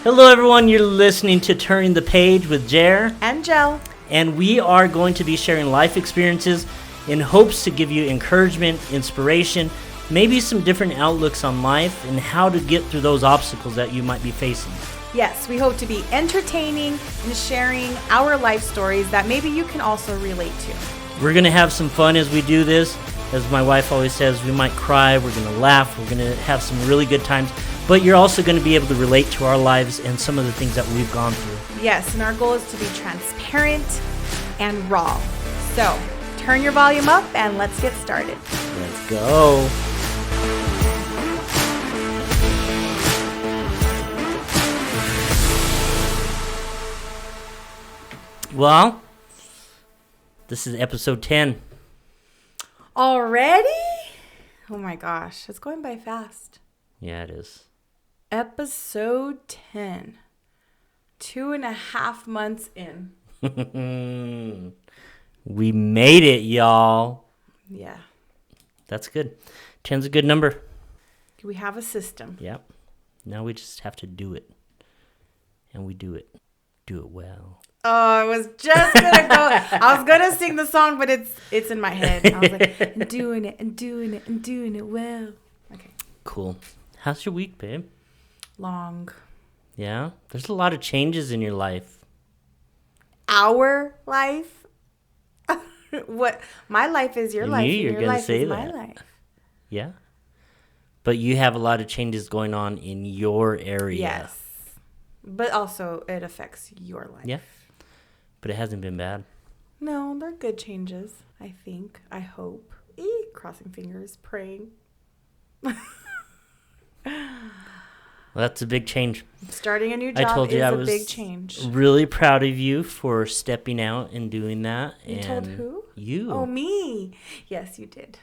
Hello everyone, you're listening to Turning the Page with Jer and Jel. And we are going to be sharing life experiences in hopes to give you encouragement, inspiration, maybe some different outlooks on life and how to get through those obstacles that you might be facing. Yes, we hope to be entertaining and sharing our life stories that maybe you can also relate to. We're going to have some fun as we do this. As my wife always says, we might cry, we're going to laugh, we're going to have some really good times. But you're also going to be able to relate to our lives and some of the things that we've gone through. Yes, and our goal is to be transparent and raw. So, turn your volume up and let's get started. Let's go. Well, this is episode 10. Already? Oh my gosh, it's going by fast. Yeah, it is. Episode 10. 2.5 months in. We made it, y'all. Yeah. That's good. 10's a good number. We have a system. Yep. Now we just have to do it. And we do it. Do it well. Oh, I was just gonna go. I was gonna sing the song, but it's in my head. I was like, I'm doing it well. Okay. Cool. How's your week, babe? Long. Yeah? There's a lot of changes in your life. Our life? What? My life is your life. I knew you were your gonna life say is that. my life. Yeah? But you have a lot of changes going on in your area. Yes. But also, it affects your life. Yeah. But it hasn't been bad. No, they're good changes, I think. I hope. Crossing fingers, praying. Well, that's a big change. Starting a new job is a big change. Really proud of you for stepping out and doing that. You told who? You. Oh, me. Yes, you did.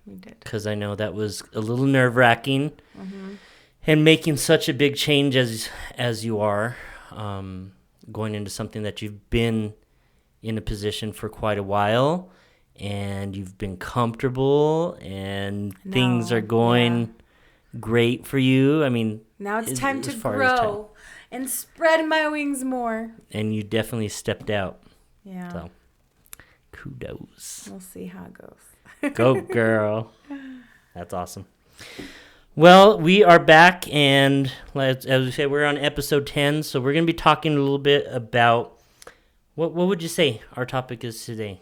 You did. Because I know that was a little nerve-wracking. Mm-hmm. And making such a big change as you are, going into something that you've been in a position for quite a while, and you've been comfortable, and things are going great for you. I mean, now it's time to grow and spread my wings more. And you definitely stepped out. Yeah. So, kudos. We'll see how it goes. Go, girl. That's awesome. Well, we are back, and as we say, we're on episode 10, so we're going to be talking a little bit about, what would you say our topic is today?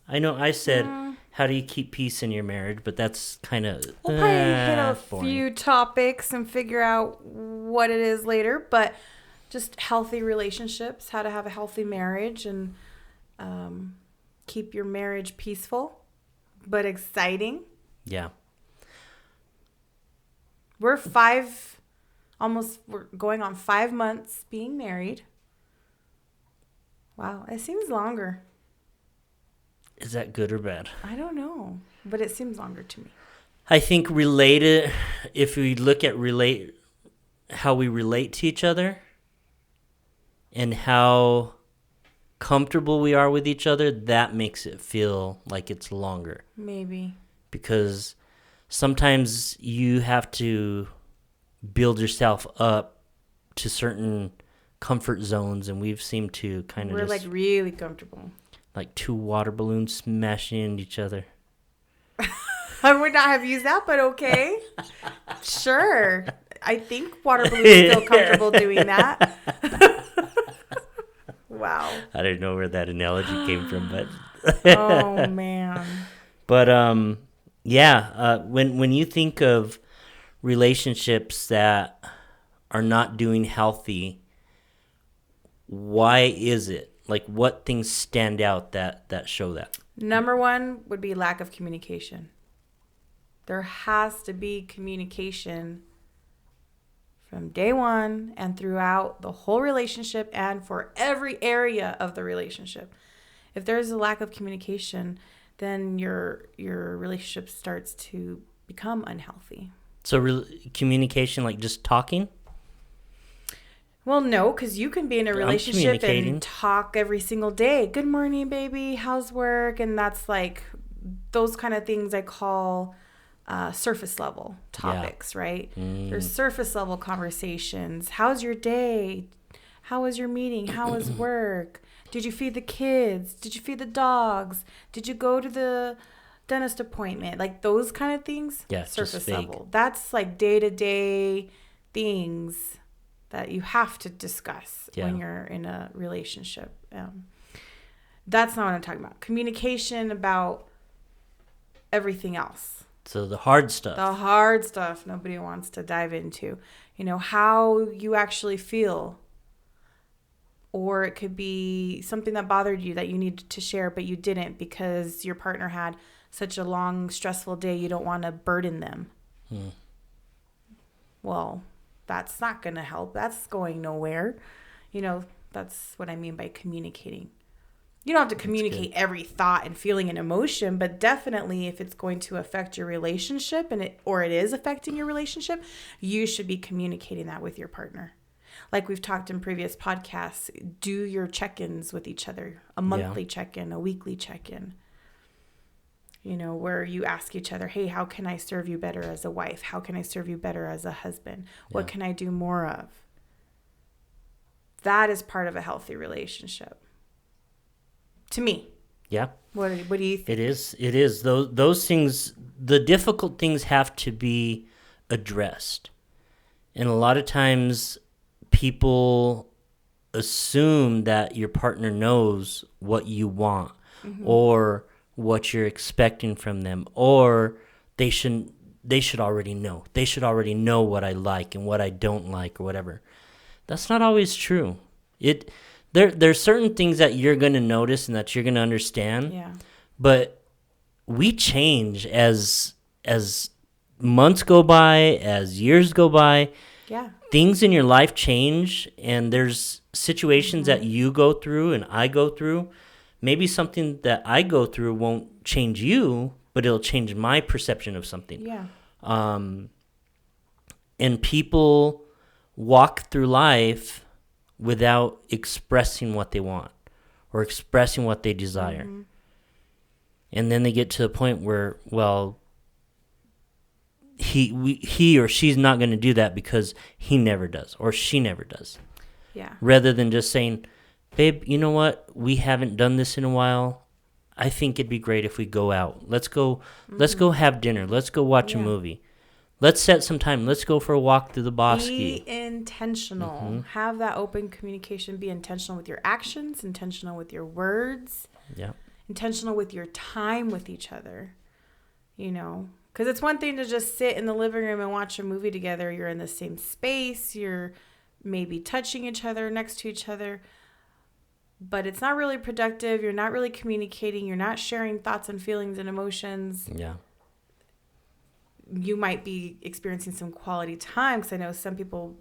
I know I said, how do you keep peace in your marriage, but that's kind of We'll probably hit a boring. few topics and figure out what it is later, but just healthy relationships, how to have a healthy marriage, and keep your marriage peaceful, but exciting. Yeah. We're going on 5 months being married. Wow, it seems longer. Is that good or bad? I don't know, but it seems longer to me. I think if we look at how we relate to each other and how comfortable we are with each other, that makes it feel like it's longer. Maybe. Because sometimes you have to build yourself up to certain comfort zones, and we've seemed to kind of we're like really comfortable. Like two water balloons smashing into each other. I would not have used that, but okay. Sure. I think water balloons feel comfortable doing that. Wow. I didn't know where that analogy came from, but oh man. But when you think of relationships that are not doing healthy, why is it? Like, what things stand out that show that? Number one would be lack of communication. There has to be communication from day one and throughout the whole relationship and for every area of the relationship. If there's a lack of communication, then your relationship starts to become unhealthy. So communication, like just talking? Well, no, because you can be in a relationship and talk every single day. Good morning, baby. How's work? And that's like those kind of things I call surface level topics, right? Mm. There's surface level conversations. How's your day? How was your meeting? How was work? Did you feed the kids? Did you feed the dogs? Did you go to the dentist appointment? Like those kind of things. Yeah, surface level. That's like day-to-day things that you have to discuss when you're in a relationship. That's not what I'm talking about. Communication about everything else. So the hard stuff. The hard stuff nobody wants to dive into. You know, how you actually feel. Or it could be something that bothered you that you needed to share, but you didn't because your partner had such a long, stressful day. You don't want to burden them. Well, that's not going to help. That's going nowhere. You know, that's what I mean by communicating. You don't have to communicate every thought and feeling and emotion, but definitely if it's going to affect your relationship it is affecting your relationship, you should be communicating that with your partner. Like we've talked in previous podcasts, do your check-ins with each other, a monthly check-in, a weekly check-in, you know, where you ask each other, hey, how can I serve you better as a wife? How can I serve you better as a husband? What can I do more of? That is part of a healthy relationship. To me. Yeah. What do you think? It is. Those things, the difficult things have to be addressed. And a lot of times people assume that your partner knows what you want or what you're expecting from them, or they should already know. They should already know what I like and what I don't like or whatever. That's not always true. There's certain things that you're going to notice and that you're going to understand. Yeah. But we change as months go by, as years go by. Yeah. Things in your life change, and there's situations that you go through and I go through. Maybe something that I go through won't change you, but it'll change my perception of something. Yeah. And people walk through life without expressing what they want or expressing what they desire. And then they get to a point where, well, he or she's not going to do that because he never does or she never does. Yeah. Rather than just saying, babe, you know what? We haven't done this in a while. I think it'd be great if we go out. Let's go have dinner. Let's go watch a movie. Let's set some time. Let's go for a walk through the bosque. Be intentional. Have that open communication. Be intentional with your actions, intentional with your words. Yeah. Intentional with your time with each other. You know, because it's one thing to just sit in the living room and watch a movie together. You're in the same space. You're maybe touching each other, next to each other. But it's not really productive. You're not really communicating. You're not sharing thoughts and feelings and emotions. Yeah. You might be experiencing some quality time, because I know some people,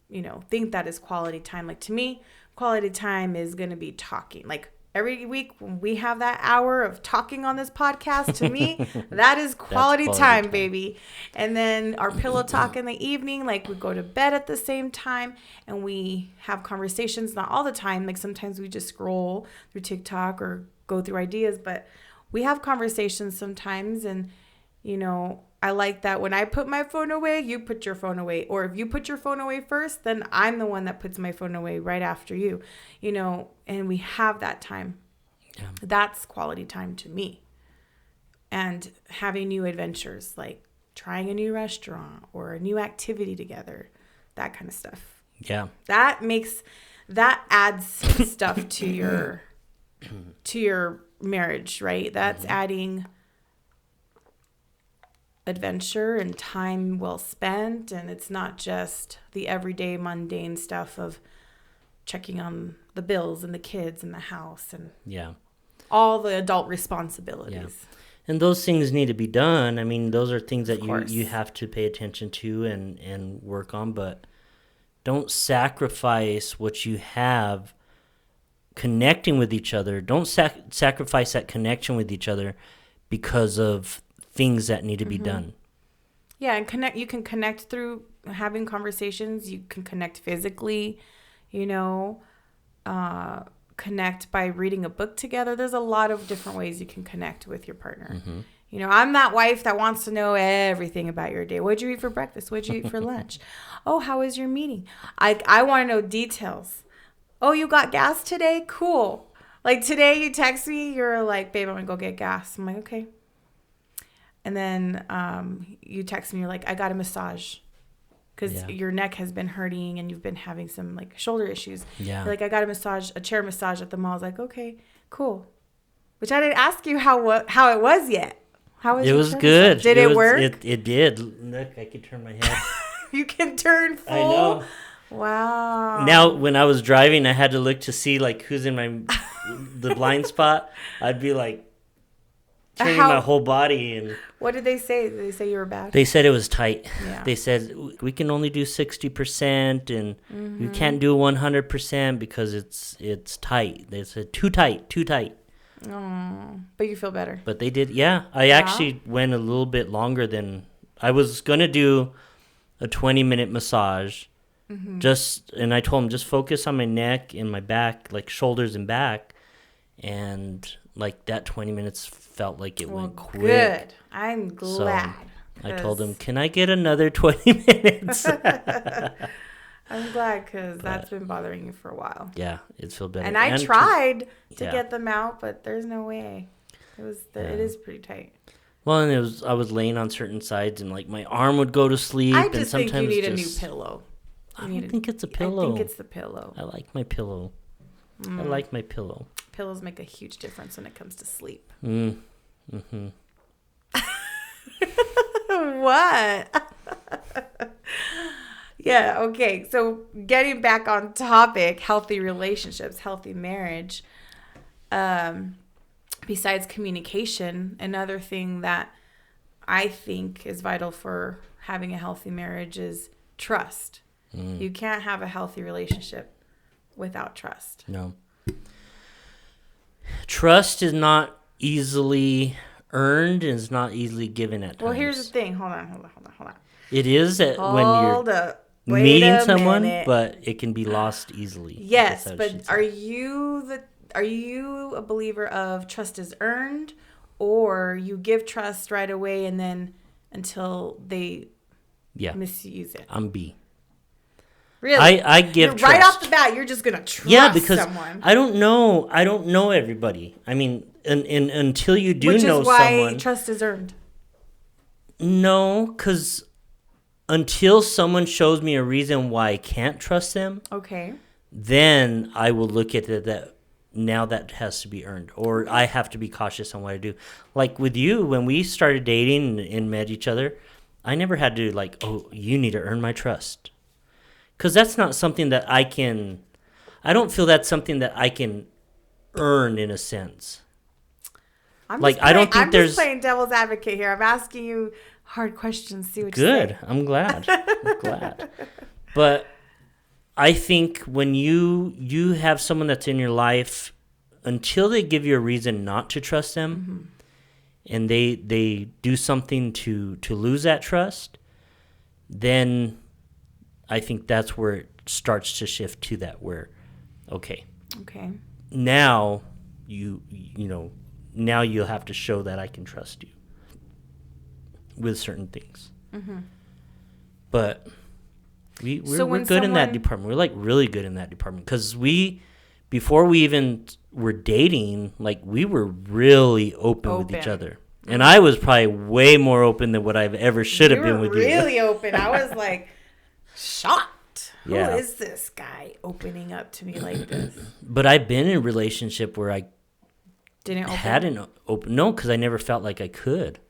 you know, think that is quality time. Like to me, quality time is going to be talking. Like every week when we have that hour of talking on this podcast, to me, that is quality time, baby. And then our pillow talk in the evening, like we go to bed at the same time and we have conversations, not all the time. Like sometimes we just scroll through TikTok or go through ideas, but we have conversations sometimes. And, you know, I like that when I put my phone away, you put your phone away. Or if you put your phone away first, then I'm the one that puts my phone away right after you, you know, and we have that time. Yeah. That's quality time to me. And having new adventures, like trying a new restaurant or a new activity together, that kind of stuff. Yeah. That adds stuff to your marriage, right? That's adding adventure and time well spent, and it's not just the everyday mundane stuff of checking on the bills and the kids and the house and all the adult responsibilities. Yeah. And those things need to be done. I mean, those are things that you have to pay attention to and work on, but don't sacrifice what you have connecting with each other. Don't sacrifice that connection with each other because of things that need to be done. Yeah, and you can connect through having conversations. You can connect physically, you know, connect by reading a book together. There's a lot of different ways you can connect with your partner. You know, I'm that wife that wants to know everything about your day. What'd you eat for breakfast? What'd you eat for lunch? Oh, how was your meeting? I want to know details. Oh, you got gas today? Cool. Like today you text me, you're like, babe, I'm going to go get gas. I'm like, okay. And then you text me, you're like, I got a massage because your neck has been hurting and you've been having some like shoulder issues. Yeah. You're like, I got a chair massage at the mall. I was like, okay, cool. Which I didn't ask you how it was yet. How was it? Your Was chair good. massage? Did it work? It did. Look, I could turn my head. You can turn full. I know. Wow. Now, when I was driving, I had to look to see like who's in the blind spot. I'd be like turning my whole body. And what did they say? Did they say you were bad? they said it was tight. Yeah. They said we can only do 60% and you can't do 100% because it's tight. They said too tight. Oh, but you feel better. But they did. Yeah, I actually went a little bit longer than I was gonna do. A 20-minute massage. And I told him just focus on my neck and my back, like shoulders and back, and like that 20 minutes felt like it went quick. Good. I'm glad. So I told him, can I get another 20 minutes? I'm glad because that's been bothering you for a while. Yeah, it feels better. And I tried to get them out, but there's no way. It is pretty tight. Well, and I was laying on certain sides and like my arm would go to sleep. I just and sometimes think you need a new pillow. I don't think it's a pillow. I think it's the pillow. I like my pillow. I like my pillow. Pillows make a huge difference when it comes to sleep. Mm-hmm. What? Yeah, okay. So getting back on topic, healthy relationships, healthy marriage. Besides communication, another thing that I think is vital for having a healthy marriage is trust. You can't have a healthy relationship without trust. No. Trust is not easily earned and is not easily given at times. Well, here's the thing. Hold on. It is when you're meeting someone, but it can be lost easily. Yes, but are you a believer of trust is earned, or you give trust right away and then until they misuse it? I'm B. Really? I give trust. Right off the bat, you're just gonna trust because someone. I don't know everybody. I mean, until you do know someone. Which is why trust is earned. No, because until someone shows me a reason why I can't trust them, okay, then I will look at it that now that has to be earned, or I have to be cautious on what I do. Like with you, when we started dating and met each other, I never had to like, oh, you need to earn my trust. Because that's not something that I don't feel that's something that I can earn in a sense. I'm just playing devil's advocate here. I'm asking you hard questions. See what you say. Good. I'm glad. But I think when you have someone that's in your life, until they give you a reason not to trust them, and they do something to lose that trust, then I think that's where it starts to shift to that where, okay. Now now you'll have to show that I can trust you with certain things. But we're good in that department. We're like really good in that department because before we even were dating, like we were really open with each other. And I was probably way more open than what I've ever should have been with you. Really open. I was like shocked. Yeah. Who is this guy opening up to me like this? But I've been in a relationship where I hadn't open. No, because I never felt like I could.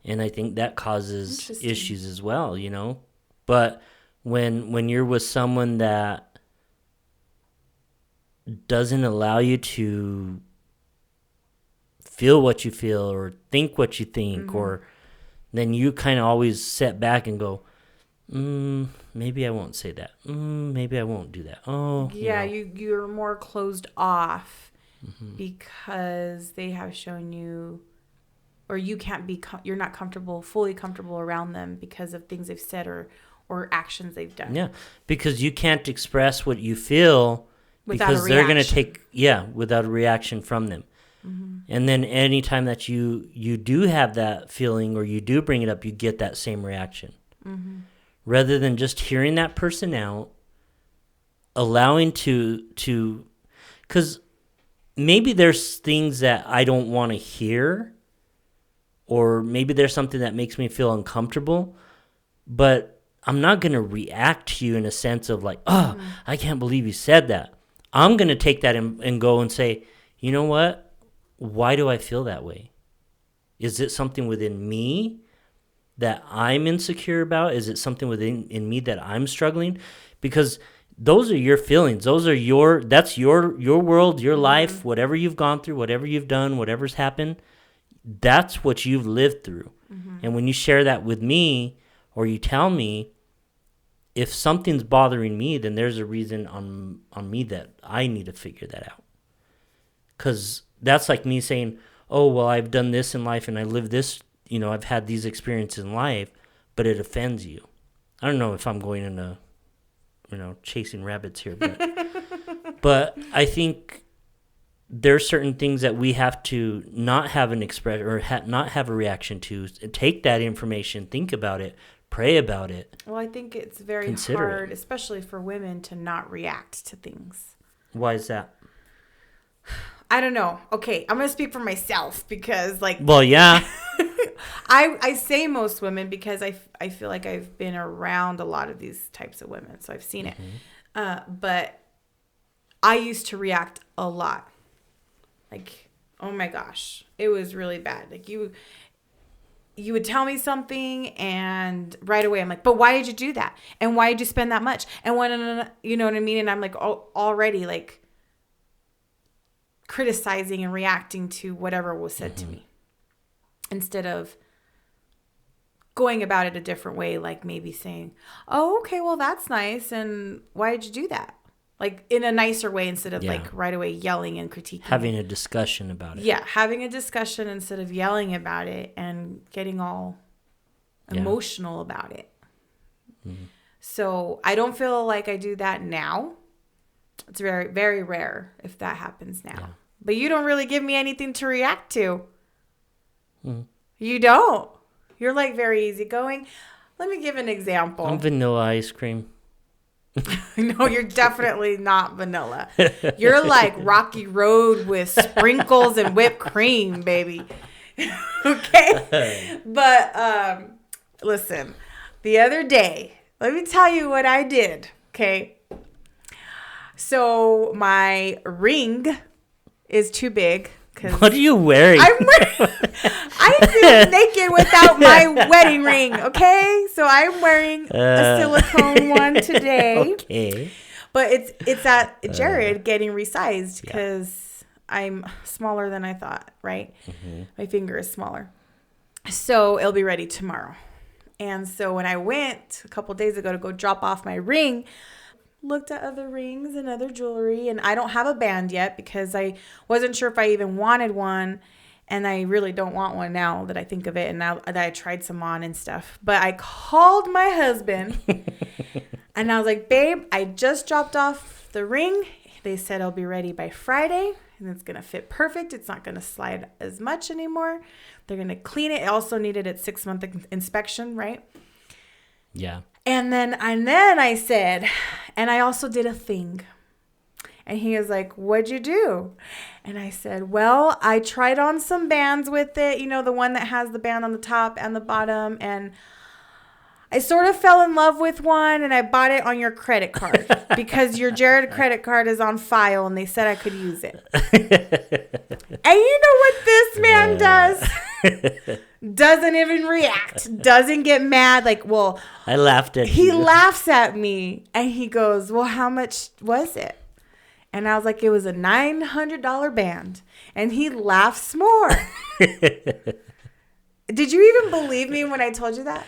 And I think that causes issues as well, But when you're with someone that doesn't allow you to feel what you feel or think what you think, or then you kind of always sit back and go, maybe I won't say that. Maybe I won't do that. Oh, yeah, you're more closed off because they have shown you, or you can't be, you're not fully comfortable around them because of things they've said or actions they've done. Yeah, because you can't express what you feel because they're going to take, without a reaction from them. And then anytime that you do have that feeling or you do bring it up, you get that same reaction. Mm-hmm. Rather than just hearing that person out, allowing to, because maybe there's things that I don't want to hear, or maybe there's something that makes me feel uncomfortable, but I'm not going to react to you in a sense of like, oh, I can't believe you said that. I'm going to take that and go and say, you know what? Why do I feel that way? Is it something within me that I'm insecure about? Is it something within me that I'm struggling? Because those are your feelings. That's your world, your life, whatever you've gone through, whatever you've done, whatever's happened, that's what you've lived through. Mm-hmm. And when you share that with me, or you tell me, if something's bothering me, then there's a reason on me that I need to figure that out. Because that's like me saying, oh, well, I've done this in life and I live this, I've had these experiences in life, but it offends you. I don't know if I'm going into, chasing rabbits here, but I think there's certain things that we have to not have an expression or not have a reaction to. Take that information, think about it, pray about it. Well, I think it's very hard, especially for women, to not react to things. Why is that? I don't know. Okay, I'm going to speak for myself because, like... Well, yeah. I say most women because I feel like I've been around a lot of these types of women, so I've seen it. But I used to react a lot. Like, oh my gosh, it was really bad. Like, you would tell me something and right away I'm like, but why did you do that? And why did you spend that much? And when, you know what I mean? And I'm like, already like criticizing and reacting to whatever was said to me instead of going about it a different way. Like maybe saying, oh, okay, well, that's nice. And why did you do that? Like in a nicer way instead of like right away yelling and critiquing. Having a discussion about it. Yeah, having a discussion instead of yelling about it and getting all emotional about it. Mm-hmm. So I don't feel like I do that now. It's very, very rare if that happens now. Yeah. But you don't really give me anything to react to. Mm-hmm. You don't. You're like very easygoing. Let me give an example. I'm vanilla ice cream. No, you're definitely not vanilla. You're like Rocky Road with sprinkles and whipped cream, baby. Okay? But listen, the other day, let me tell you what I did, okay? So my ring is too big. What are you wearing? I'm being naked without my wedding ring, okay? So I'm wearing a silicone one today. Okay. But it's at Jared getting resized because I'm smaller than I thought, right? Mm-hmm. My finger is smaller. So it'll be ready tomorrow. And so when I went a couple days ago to go drop off my ring, looked at other rings and other jewelry, and I don't have a band yet because I wasn't sure if I even wanted one, and I really don't want one now that I think of it, and now that I tried some on and stuff. But I called my husband and I was like, babe, I just dropped off the ring. They said it'll be ready by Friday and it's gonna fit perfect. It's not gonna slide as much anymore. They're gonna clean it. It also needed its 6-month inspection, right? Yeah. And then I said, and I also did a thing. And he was like, what'd you do? And I said, well, I tried on some bands with it, the one that has the band on the top and the bottom. And I sort of fell in love with one, and I bought it on your credit card because your Jared credit card is on file, and they said I could use it. And you know what this man does? Doesn't even react. Doesn't get mad. Like, well, I laughed at He you. laughs at me, and he goes, well, how much was it? And I was like, it was a $900 band. And he laughs more. Did you even believe me when I told you that?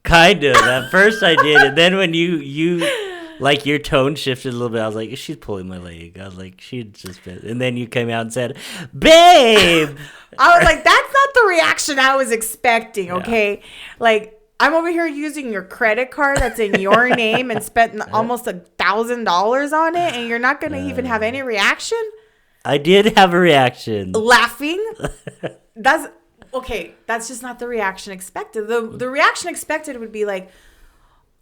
Kind of. At first I did. And then when you like your tone shifted a little bit, I was like, she's pulling my leg. I was like, she'd just been. And then you came out and said, babe. I was like, that's not the reaction I was expecting, okay? Yeah. Like, I'm over here using your credit card that's in your name and spent almost $1,000 on it, and you're not going to even have any reaction? I did have a reaction. Laughing. That's okay. That's just not the reaction expected. The reaction expected would be like,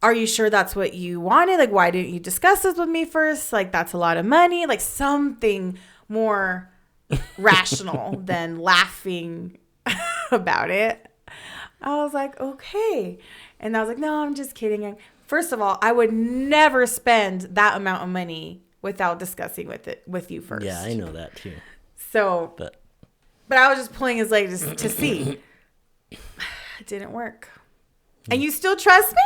are you sure that's what you wanted? Like, why didn't you discuss this with me first? Like, that's a lot of money. Like, something more rational than laughing about it. I was like, okay. And I was like, no, I'm just kidding. First of all, I would never spend that amount of money without discussing with you first. Yeah, I know that too. So, but I was just pulling his leg just to see. It didn't work. And you still trust me?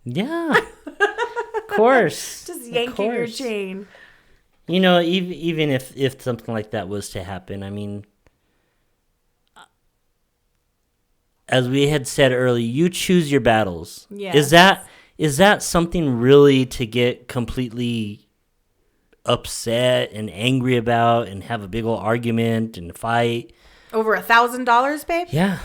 Yeah, of course. Just yanking your chain. You know, even if something like that was to happen, I mean, as we had said earlier, you choose your battles. Yeah. Is that something really to get completely upset and angry about and have a big old argument and fight? Over $1,000, babe? Yeah.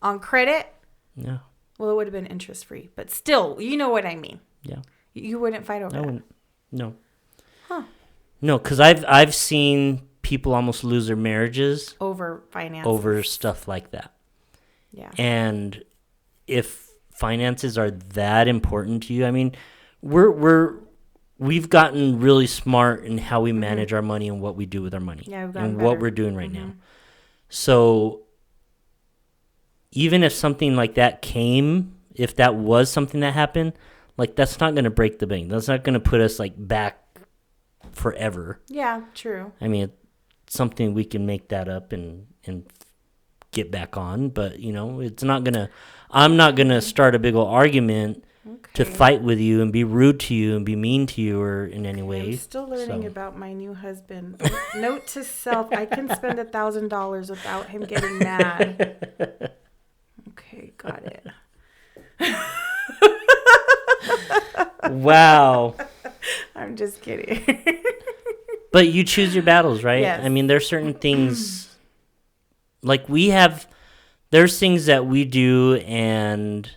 On credit? Yeah. Well, it would have been interest free, but still, you know what I mean. Yeah. You wouldn't fight over that. Wouldn't. No. Huh. No, because I've seen people almost lose their marriages over finances, over stuff like that. Yeah. And if finances are that important to you, I mean, we've gotten really smart in how we manage our money and what we do with our money, and what we're doing right now. So even if something like that came, if that was something that happened, like, that's not going to break the bank. That's not going to put us like back forever. Yeah, true. I mean, it's something we can make that up and get back on, but you know, it's not gonna. I'm not gonna start a big old argument to fight with you and be rude to you and be mean to you or in any way. I'm still learning about my new husband. Note to self: I can spend $1,000 without him getting mad. Okay, got it. Wow. I'm just kidding. But you choose your battles, right? Yes. I mean, there's certain things, like there's things that we do and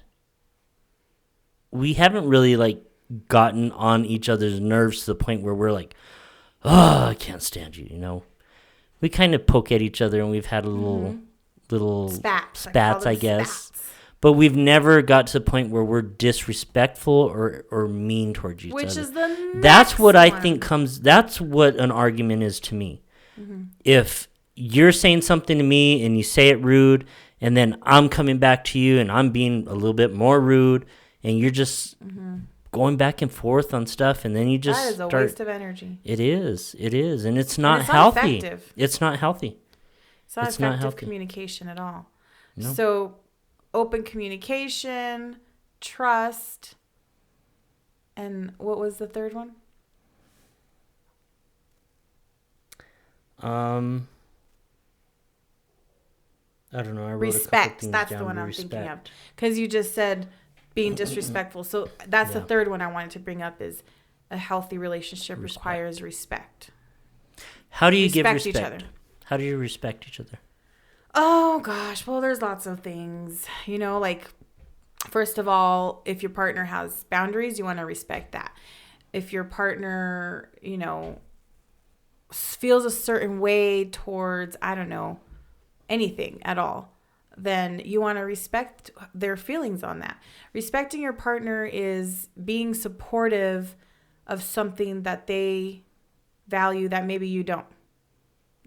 we haven't really like gotten on each other's nerves to the point where we're like, oh, I can't stand you, you know? We kind of poke at each other and we've had a little spats, I guess. Spats. But we've never got to the point where we're disrespectful or mean towards each other. Which is the next That's what I think that's what an argument is to me. Mm-hmm. If you're saying something to me and you say it rude, and then I'm coming back to you and I'm being a little bit more rude, and you're just going back and forth on stuff, and then you just that is a waste of energy. It is, and it's not healthy. Effective. It's not healthy. It's not effective communication at all. No. So, open communication, trust, and what was the third one? I don't know. I wrote respect. That's the one I'm thinking of. Because you just said being disrespectful. So that's the third one I wanted to bring up is a healthy relationship requires respect. How do you give respect? Each other. How do you respect each other? Oh, gosh. Well, there's lots of things. You know, like, first of all, if your partner has boundaries, you want to respect that. If your partner, you know, feels a certain way towards, I don't know, anything at all, then you want to respect their feelings on that. Respecting your partner is being supportive of something that they value that maybe you don't.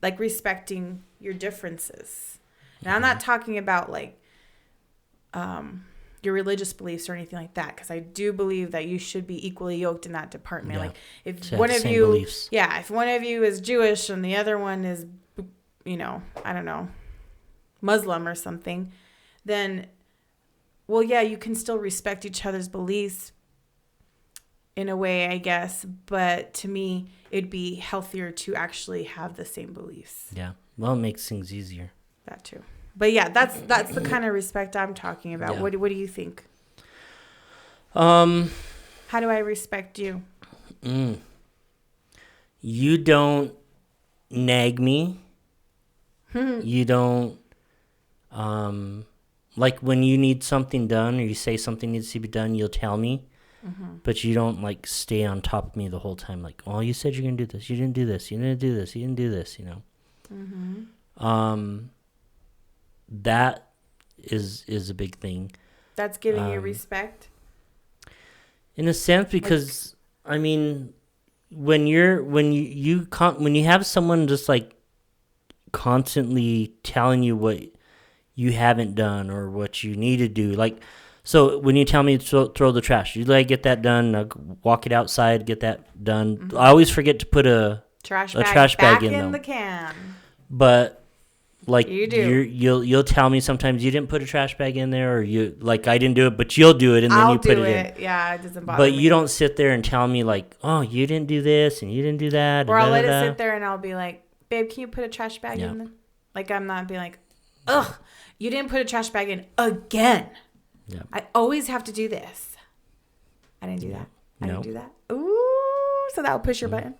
Like respecting your differences. Now, I'm not talking about like your religious beliefs or anything like that, because I do believe that you should be equally yoked in that department. Yeah. Like if one of you, beliefs. Yeah, if one of you is Jewish and the other one is, you know, I don't know, Muslim or something, then, well, yeah, you can still respect each other's beliefs in a way, I guess. But to me, it'd be healthier to actually have the same beliefs. Yeah. Well, it makes things easier. That too. But yeah, that's the kind of respect I'm talking about. Yeah. What do you think? How do I respect you? You don't nag me. You don't like when you need something done or you say something needs to be done, you'll tell me. but you don't like stay on top of me the whole time. Like, oh, you said you're gonna do this. You didn't do this. You didn't do this. You didn't do this. You know. That is a big thing. That's giving you respect. In a sense, because I mean, when you have someone just like constantly telling you what you haven't done or what you need to do, like, so when you tell me to throw the trash, you like get that done, walk it outside, get that done. I always forget to put a trash bag in the can. But like you'll tell me sometimes you didn't put a trash bag in there, or you like I didn't do it, but you'll do it and then you put it in. Yeah, it doesn't bother me. But you don't sit there and tell me like, oh, you didn't do this and you didn't do that. Or I'll let it sit there and I'll be like, babe, can you put a trash bag in there? Like I'm not being like, ugh, you didn't put a trash bag in again. Yeah. I always have to do this. I didn't do that. I didn't do that. Ooh, so that would push your button.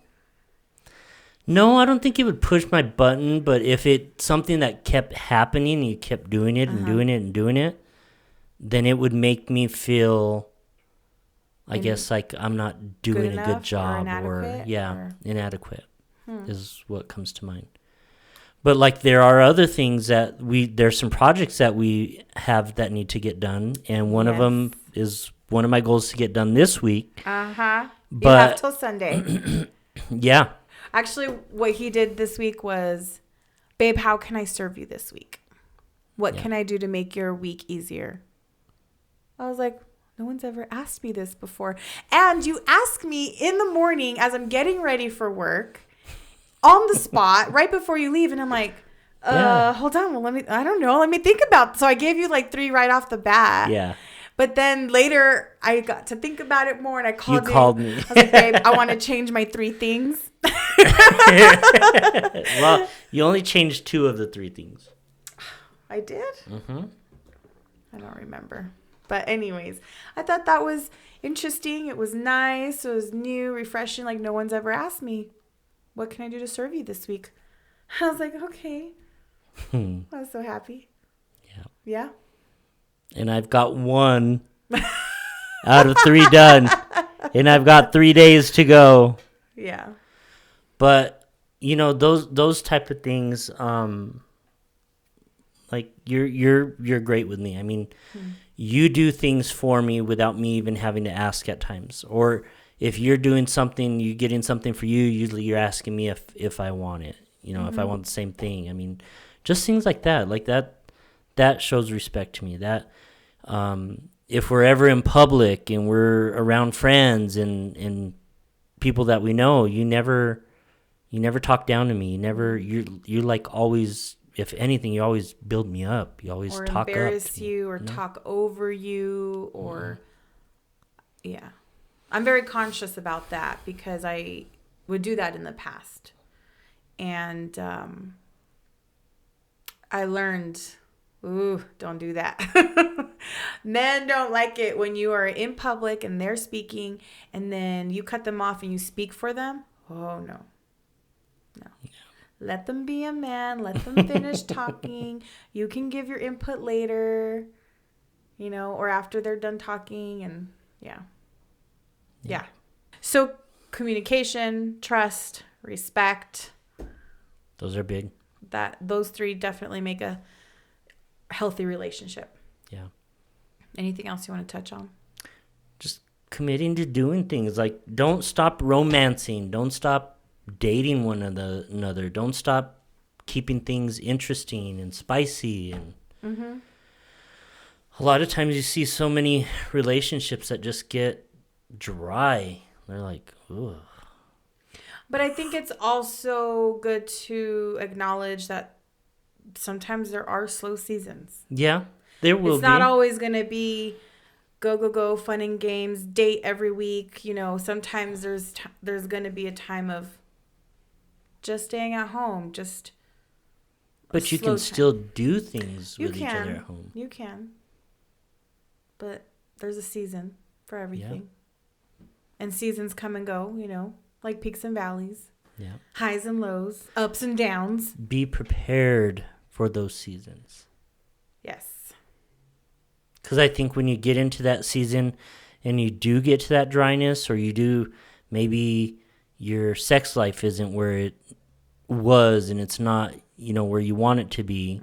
No, I don't think it would push my button, but if it's something that kept happening, you kept doing it and doing it and doing it, then it would make me feel, I guess, like I'm not doing a good job or inadequate is what comes to mind. But like there are other things that there's some projects that we have that need to get done, and one of them is one of my goals to get done this week. But you have till Sunday. Yeah. Actually, what he did this week was, babe, how can I serve you this week? What can I do to make your week easier? I was like, no one's ever asked me this before. And you ask me in the morning as I'm getting ready for work, on the spot, right before you leave. And I'm like, hold on. Well, I don't know. Let me think about it. So I gave you like 3 right off the bat. Yeah. But then later I got to think about it more and I called you. You called me. I was like, babe, I want to change my 3 things. Well, you only changed 2 of the 3 things. I did? I don't remember. But anyways, I thought that was interesting. It was nice. It was new, refreshing. Like no one's ever asked me, what can I do to serve you this week? I was like, okay. I was so happy. Yeah. Yeah. And I've got 1 out of 3 done. And I've got 3 days to go. Yeah. But, you know, those type of things, like you're great with me. I mean, you do things for me without me even having to ask at times. Or if you're doing something, you're getting something for you, usually you're asking me if I want it. You know, if I want the same thing. I mean, just things like that. Like that shows respect to me. That if we're ever in public and we're around friends and people that we know, you never talk down to me. You like always, if anything, you always build me up. You always or talk up. Or embarrass you or talk over you or I'm very conscious about that because I would do that in the past. And I learned, don't do that. Men don't like it when you are in public and they're speaking and then you cut them off and you speak for them. Oh, no. Yeah. Let them be a man. Let them finish talking. You can give your input later, you know, or after they're done talking. And yeah. So communication, trust, respect. Those are big. Those 3 definitely make a healthy relationship. Yeah. Anything else you want to touch on? Just committing to doing things. Like, don't stop romancing. Don't stop dating one another. Don't stop keeping things interesting and spicy. And a lot of times you see so many relationships that just get dry. They're like, ugh. But I think it's also good to acknowledge that sometimes there are slow seasons. Yeah, there will be. It's not always going to be go, fun and games, date every week. You know, sometimes there's going to be a time of just staying at home, But you can still do things with each other at home. You can. But there's a season for everything. Yeah. And seasons come and go, you know. Like peaks and valleys, highs and lows, ups and downs. Be prepared for those seasons. Yes. Because I think when you get into that season and you do get to that dryness, or you do, maybe your sex life isn't where it was, and it's not, where you want it to be,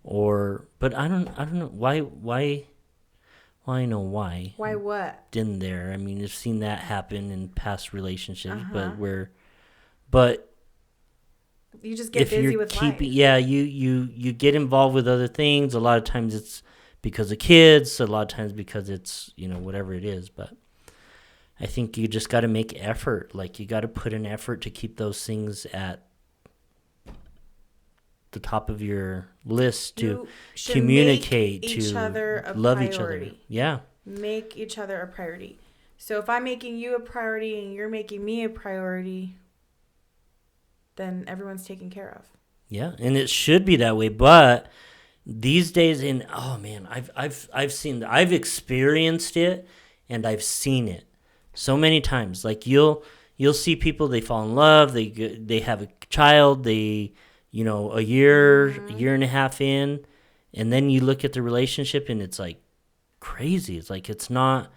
but I don't know why Why what? in there. I mean, I've seen that happen in past relationships, but you just get busy with life. You get involved with other things. A lot of times it's because of kids, a lot of times because it's, whatever it is. But I think you just got to make effort. Like, you got to put an effort to keep those things at the top of your list, to communicate, make each other a love priority. each other. Yeah. Make each other a priority. So if I'm making you a priority and you're making me a priority, then everyone's taken care of. Yeah, and it should be that way. But these days, I've experienced it, and I've seen it so many times. Like, you'll see people, they fall in love, they have a child, a year and a half in, and then you look at the relationship and it's like crazy. It's like it's not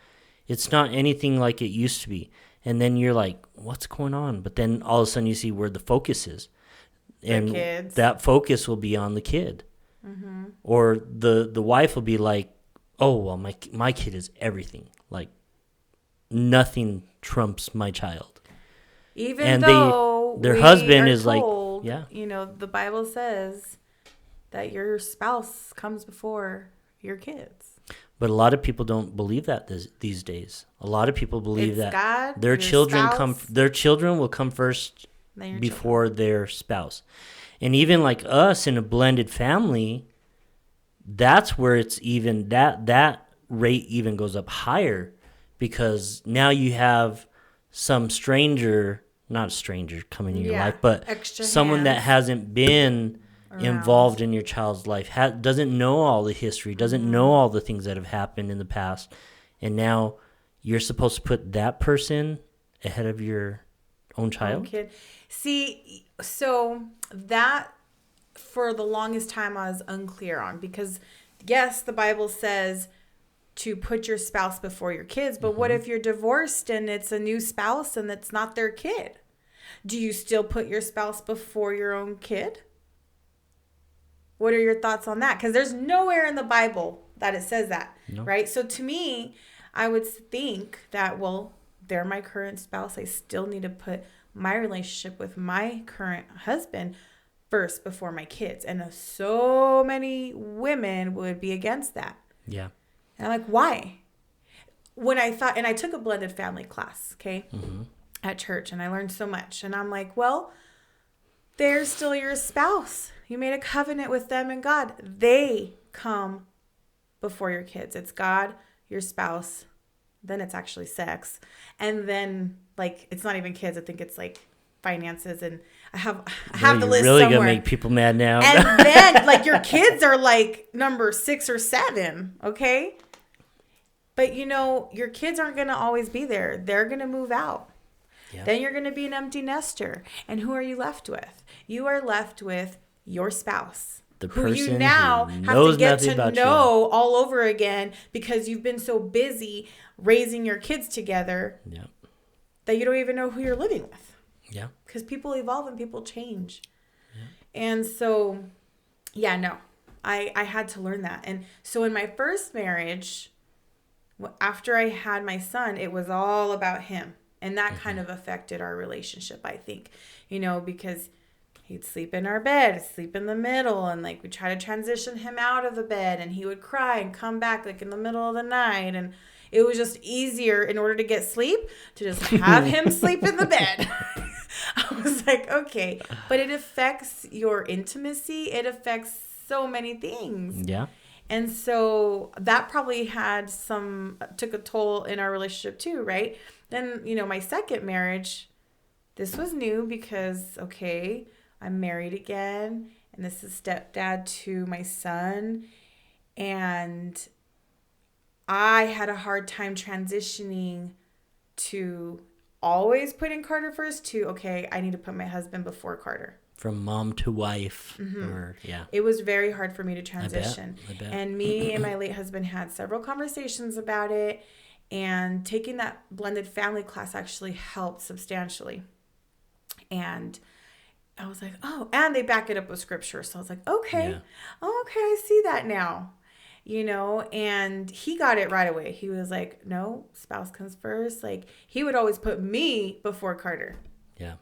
anything like it used to be. And then you're like, what's going on? But then all of a sudden you see where the focus is. And that focus will be on the kid. Mm-hmm. Or the wife will be like, oh, well, my kid is everything. Like, nothing trumps my child. Even though their husband is told, like, the Bible says that your spouse comes before your kids. But a lot of people don't believe that these days. A lot of people believe that God, their children will come first before their spouse. And even like us in a blended family, that's where it's even that rate even goes up higher, because now you have some not a stranger coming in your life, but someone that hasn't been involved in your child's life, doesn't know all the history, doesn't know all the things that have happened in the past, and now you're supposed to put that person ahead of your own child. Kid. See, so that for the longest time I was unclear on, because yes, the Bible says to put your spouse before your kids, but what if you're divorced and it's a new spouse and it's not their kid? Do you still put your spouse before your own kid? What are your thoughts on that? Because there's nowhere in the Bible that it says that, right? So to me, I would think that, well, they're my current spouse. I still need to put my relationship with my current husband first before my kids. And so many women would be against that. Yeah. And I'm like, why? When I thought, and I took a blended family class, okay, at church, and I learned so much. And I'm like, well, they're still your spouse. You made a covenant with them and God. They come before your kids. It's God, your spouse, then it's actually sex. And then, like, it's not even kids. I think it's like finances, and I have the list really somewhere. Gonna make people mad now. And then, like, your kids are like number 6 or 7, okay? But your kids aren't gonna always be there. They're gonna move out. Yep. Then you're gonna be an empty nester. And who are you left with? You are left with your spouse. The person who you now have to get to know all over again, because you've been so busy raising your kids together that you don't even know who you're living with. Yeah. Because people evolve and people change. Yeah. And so, I had to learn that. And so in my first marriage, after I had my son, it was all about him. And that kind of affected our relationship, I think, because he'd sleep in our bed, sleep in the middle, and like we try to transition him out of the bed, and he would cry and come back like in the middle of the night, and it was just easier in order to get sleep to just have him sleep in the bed. I was like, okay, but it affects your intimacy. It affects so many things. Yeah. And so that probably took a toll in our relationship too, right? Then, my second marriage, this was new because, okay, I'm married again, and this is stepdad to my son, and I had a hard time transitioning to always putting Carter first to, okay, I need to put my husband before Carter. From mom to wife. It was very hard for me to transition. I bet. And me and my late husband had several conversations about it, And taking that blended family class actually helped substantially. And I was like, oh, and they back it up with scripture. So I was like, okay, Yeah. okay, I see that now. And he got it right away. He was like, no, spouse comes first. Like, he would always put me before Carter. Yeah.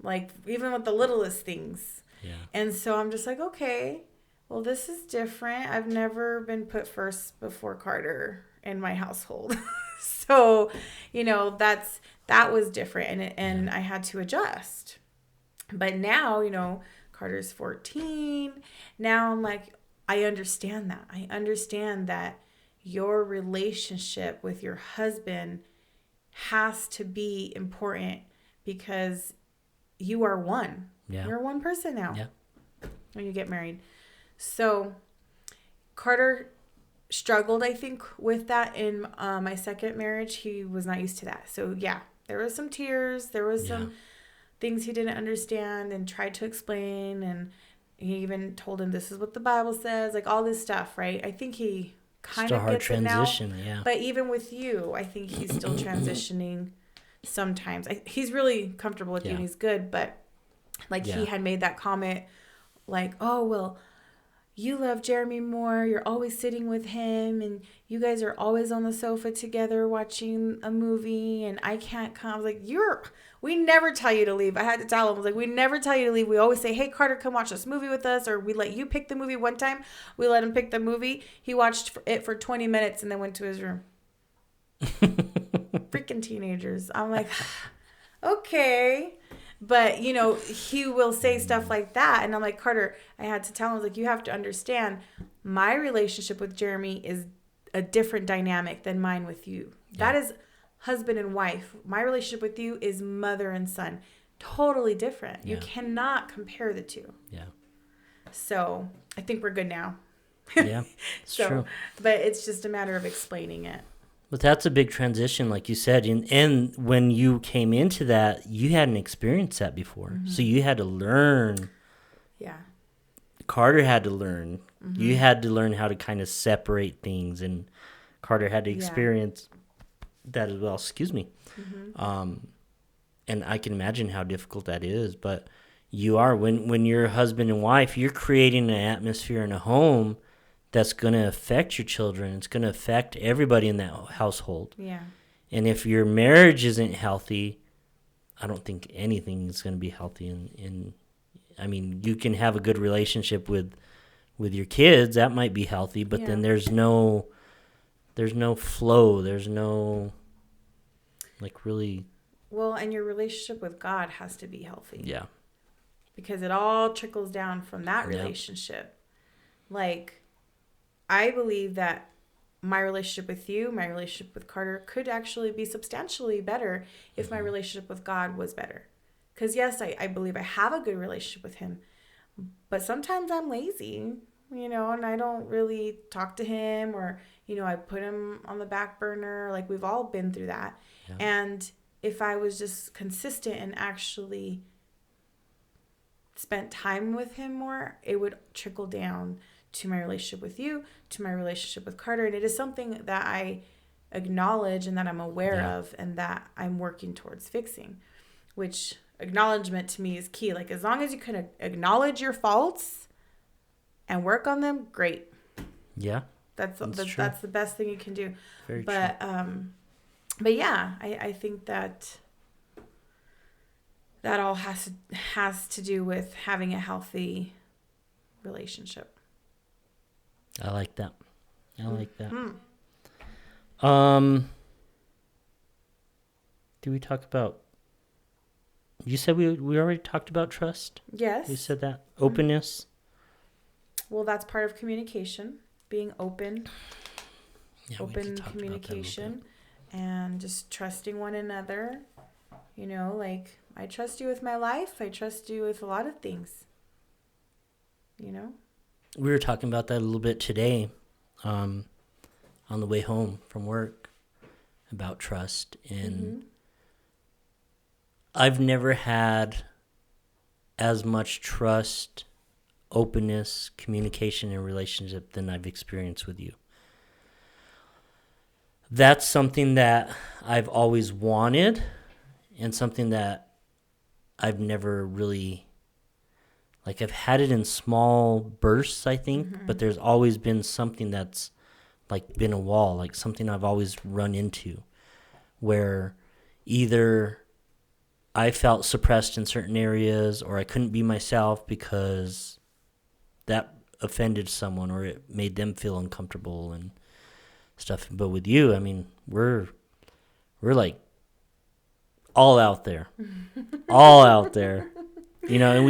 Like, even with the littlest things. Yeah. And so I'm just like, okay, well, this is different. I've never been put first before Carter in my household. So, that was different. And I had to adjust. But now, Carter's 14. Now I'm like, I understand that. I understand that your relationship with your husband has to be important because you are one. Yeah. You're one person now. Yeah. When you get married. So Carter struggled, I think, with that in my second marriage. He was not used to that. So yeah, there was some tears. There was some things he didn't understand and tried to explain. And he even told him this is what the Bible says, like all this stuff, right? I think he kind of gets it now. Yeah. But even with you, I think he's still transitioning sometimes. He's really comfortable with you and he's good. But he had made that comment like, oh, well, you love Jeremy more. You're always sitting with him and you guys are always on the sofa together watching a movie and I can't come. I was like, we never tell you to leave. I had to tell him, I was like, we never tell you to leave. We always say, hey, Carter, come watch this movie with us. Or we let you pick the movie. One time we let him pick the movie. He watched it for 20 minutes and then went to his room. Freaking teenagers. I'm like, okay. But, he will say stuff like that. And I'm like, Carter, I had to tell him, I was like, you have to understand my relationship with Jeremy is a different dynamic than mine with you. Yeah. That is husband and wife. My relationship with you is mother and son. Totally different. Yeah. You cannot compare the two. Yeah. So I think we're good now. Yeah, it's true. But it's just a matter of explaining it. But that's a big transition, like you said. And when you came into that, you hadn't experienced that before. Mm-hmm. So you had to learn. Yeah. Carter had to learn. Mm-hmm. You had to learn how to kind of separate things. And Carter had to experience that as well. Excuse me. Mm-hmm. And I can imagine how difficult that is. But you are, when you're husband and wife, you're creating an atmosphere in a home that's going to affect your children. It's going to affect everybody in that household. Yeah. And if your marriage isn't healthy, I don't think anything is going to be healthy. I mean, you can have a good relationship with your kids. That might be healthy, but then there's no flow. There's no, really. Well, and your relationship with God has to be healthy. Yeah. Because it all trickles down from that relationship. I believe that my relationship with you, my relationship with Carter could actually be substantially better if my relationship with God was better. Because yes, I believe I have a good relationship with him, but sometimes I'm lazy, and I don't really talk to him or, I put him on the back burner. Like we've all been through that. Yeah. And if I was just consistent and actually spent time with him more, it would trickle down to my relationship with you, to my relationship with Carter. And it is something that I acknowledge and that I'm aware of and that I'm working towards fixing, which acknowledgement to me is key. Like as long as you can acknowledge your faults and work on them, great. Yeah. That's the best thing you can do. Very true. But yeah, I think that all has to do with having a healthy relationship. I like that. Mm-hmm. Did we talk about? You said we already talked about trust. Yes. You said that openness. Well, that's part of communication. Being open. Yeah, open communication, and just trusting one another. I trust you with my life. I trust you with a lot of things. We were talking about that a little bit today, on the way home from work, about trust. And I've never had as much trust, openness, communication, and relationship than I've experienced with you. that's something that I've always wanted, and something that I've never really, like, I've had it in small bursts, I think, but there's always been something that's like been a wall, like something I've always run into, where either I felt suppressed in certain areas, or I couldn't be myself because that offended someone or it made them feel uncomfortable and stuff. But with you, I mean, we're like all out there, all out there, you know. And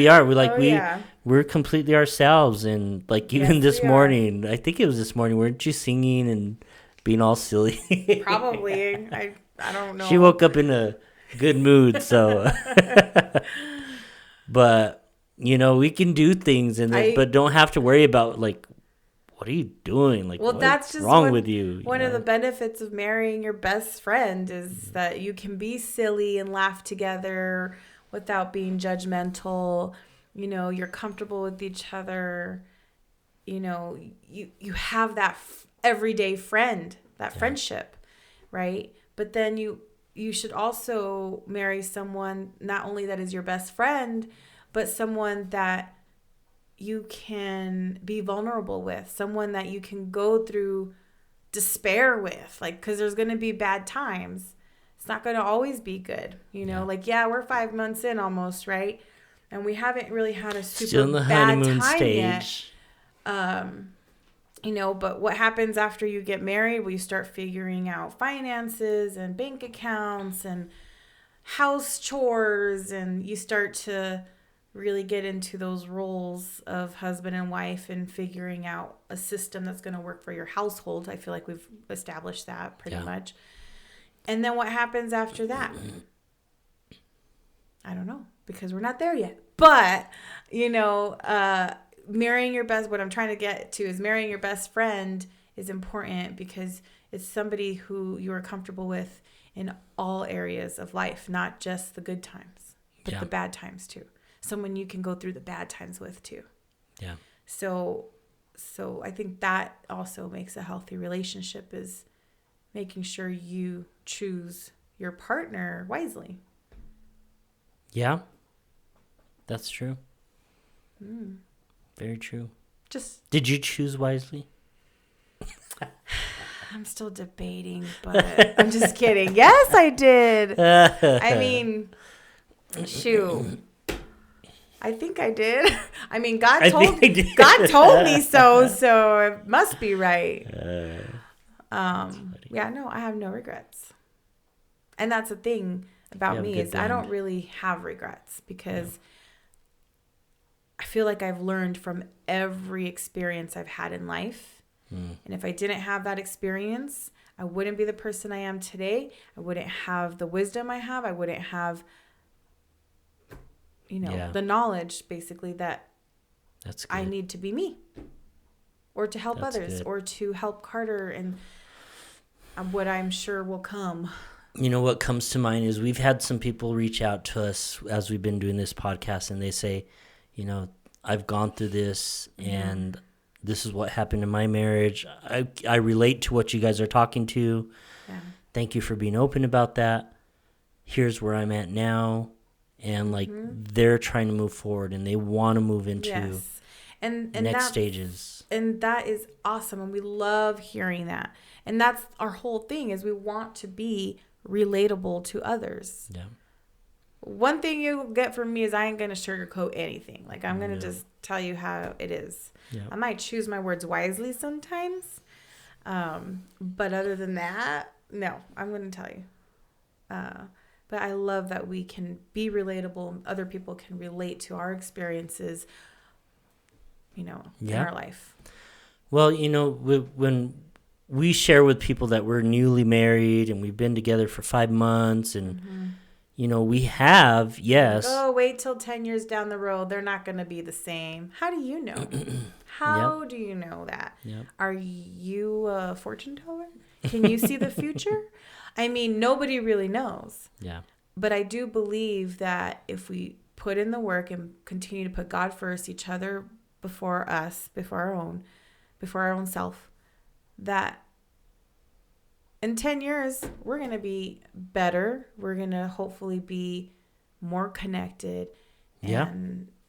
we're completely ourselves. And like even this morning, I think it was this morning, weren't you singing and being all silly? Probably. I don't know. She woke up in a good mood, so. But you know, we can do things, but don't have to worry about like, what are you doing? Like, that's just wrong with you? One of the benefits of marrying your best friend is that you can be silly and laugh together without being judgmental. You know, you're comfortable with each other. You know, you have that everyday friend, that friendship, right? But then you should also marry someone not only that is your best friend, but someone that you can be vulnerable with, someone that you can go through despair with, like, because there's going to be bad times. It's not going to always be good, you know. Like, we're 5 months in almost, right? And we haven't really had a super still in the bad honeymoon time stage yet. You know, but what happens after you get married? We start figuring out finances and bank accounts and house chores, and you start to really get into those roles of husband and wife and figuring out a system that's going to work for your household. I feel like we've established that pretty much. And then what happens after that? I don't know, because we're not there yet. But, you know, marrying your best, what I'm trying to get to is marrying your best friend is important because it's somebody who you are comfortable with in all areas of life, not just the good times, but the bad times too. Someone you can go through the bad times with too. Yeah. So I think that also makes a healthy relationship, is making sure you choose your partner wisely. Yeah. That's true. Very true. Did you choose wisely? I'm still debating, but I'm just kidding. Yes, I did. I mean, shoot. I think I did. I mean, God told me so it must be right. Yeah, no, I have no regrets. And that's the thing about me is I don't really have regrets because I feel like I've learned from every experience I've had in life. And if I didn't have that experience, I wouldn't be the person I am today. I wouldn't have the wisdom I have. I wouldn't have, you know, the knowledge basically that I need to be me, or to help others, or to help Carter and what I'm sure will come. You know, what comes to mind is we've had some people reach out to us as we've been doing this podcast, and they say, you know, I've gone through this and this is what happened in my marriage. I relate to what you guys are talking to. Yeah. Thank you for being open about that. Here's where I'm at now. And like they're trying to move forward and they want to move into and next stages. And that is awesome. And we love hearing that. And that's our whole thing, is we want to be relatable to others. Yeah. One thing you'll get from me is I ain't going to sugarcoat anything. Like, I'm going to just tell you how it is. Yeah. I might choose my words wisely sometimes. But other than that, no, I'm going to tell you. But I love that we can be relatable. Other people can relate to our experiences, you know, in our life. Well, you know, when we share with people that we're newly married and we've been together for 5 months and, you know, we have, Oh, wait till 10 years down the road. They're not going to be the same. How do you know? How do you know that? Yep. Are you a fortune teller? Can you see the future? I mean, nobody really knows. Yeah. But I do believe that if we put in the work and continue to put God first, each other before us, before our own self, that in 10 years, we're going to be better. We're going to hopefully be more connected. Yeah.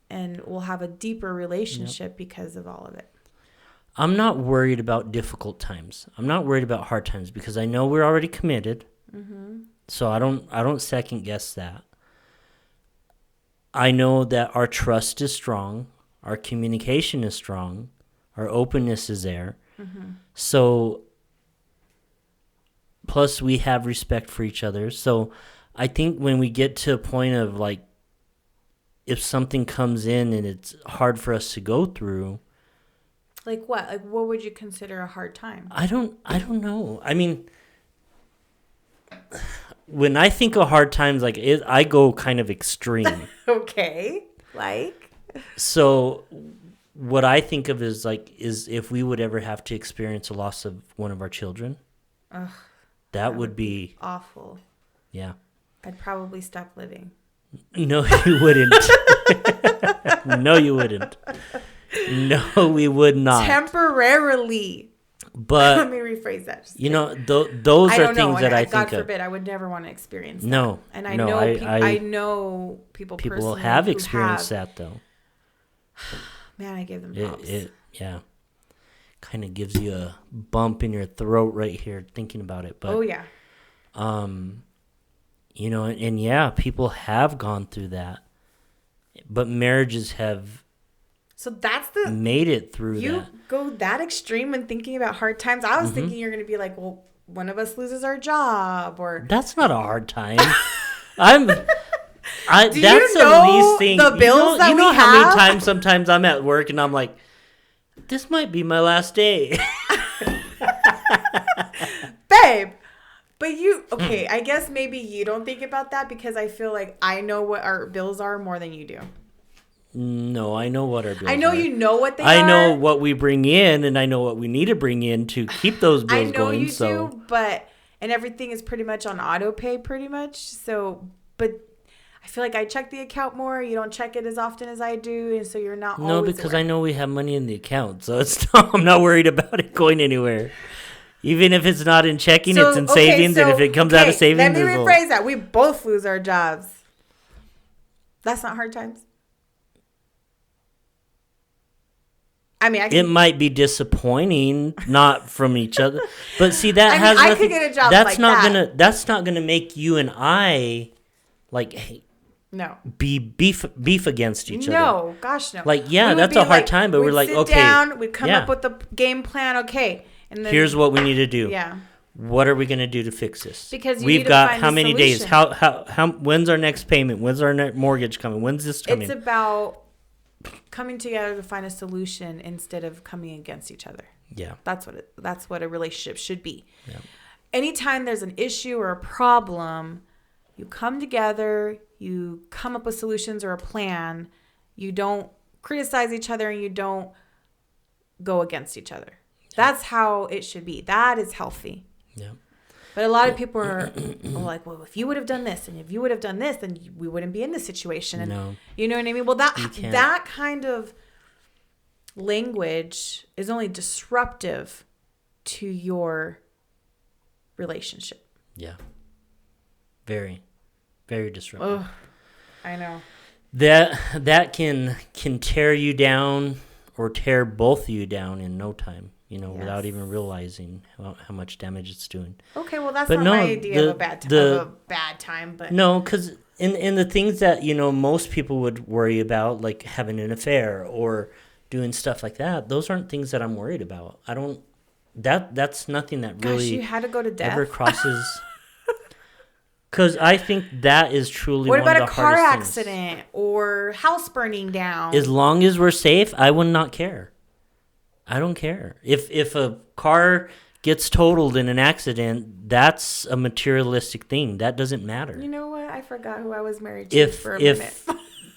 And we'll have a deeper relationship because of all of it. I'm not worried about difficult times. I'm not worried about hard times because I know we're already committed. Mm-hmm. So I don't second guess that. I know that our trust is strong, our communication is strong, our openness is there. Mm-hmm. So plus we have respect for each other. So I think when we get to a point of like, if something comes in and it's hard for us to go through. Like what? Like what would you consider a hard time? I don't know. I mean, when I think of hard times, like I go kind of extreme. Okay. Like? So what I think of is if we would ever have to experience a loss of one of our children, that would be awful. Yeah. I'd probably stop living. No, you wouldn't. No, you wouldn't. No, we would not. Temporarily. But let me rephrase that. Those are things that I think God forbid, I would never want to experience that. No. And I know people personally have experienced that, though. Man, I give them props. Yeah. Kind of gives you a bump in your throat right here thinking about it. But, oh, yeah. And yeah, people have gone through that. But marriages have made it through that. You go that extreme when thinking about hard times. I was thinking you're going to be like, well, one of us loses our job or... That's not a hard time. that's the least thing. The bills that we have? How many times sometimes I'm at work and I'm like, this might be my last day. Babe. But I guess maybe you don't think about that because I feel like I know what our bills are more than you do. No, I know what our bills are. I know you know what they are. I know what we bring in and I know what we need to bring in to keep those bills going. I know you do, and everything is pretty much on auto pay pretty much. So, but I feel like I check the account more. You don't check it as often as I do. And so you're not always No, because I know we have money in the account. So I'm not worried about it going anywhere. Even if it's not in checking, it's in savings, and if it comes out of savings... Let me rephrase that. We both lose our jobs. That's not hard times. I mean, it might be disappointing, not from each other, but see that I could get a job that's not gonna make you and I be beef against each other. No, gosh, no. That's a hard time, but we're like, okay, down, we'd come up with the game plan. Okay. And then, here's what we need to do. Yeah. What are we going to do to fix this? Because we've got how many days? How when's our next payment? When's our mortgage coming? When's this coming? It's about coming together to find a solution instead of coming against each other. Yeah. That's what a relationship should be. Yeah. Anytime there's an issue or a problem, you come together, you come up with solutions or a plan. You don't criticize each other and you don't go against each other. That's how it should be. That is healthy. Yeah. But a lot of people are like, well, if you would have done this and if you would have done this, then we wouldn't be in this situation. And no. You know what I mean? Well, that kind of language is only disruptive to your relationship. Yeah. Very, very disruptive. Oh, I know. That can tear you down or tear both of you down in no time. Without even realizing how much damage it's doing. Okay, well, that's my idea of a bad time. But no, because in the things that, most people would worry about, like having an affair or doing stuff like that, those aren't things that I'm worried about. I don't, that's nothing that really you had to go to death? Ever crosses. Because I think that is truly one of the hardest things. What about a car accident or house burning down? As long as we're safe, I would not care. I don't care. If a car gets totaled in an accident, that's a materialistic thing. That doesn't matter. You know what? I forgot who I was married to for a minute. If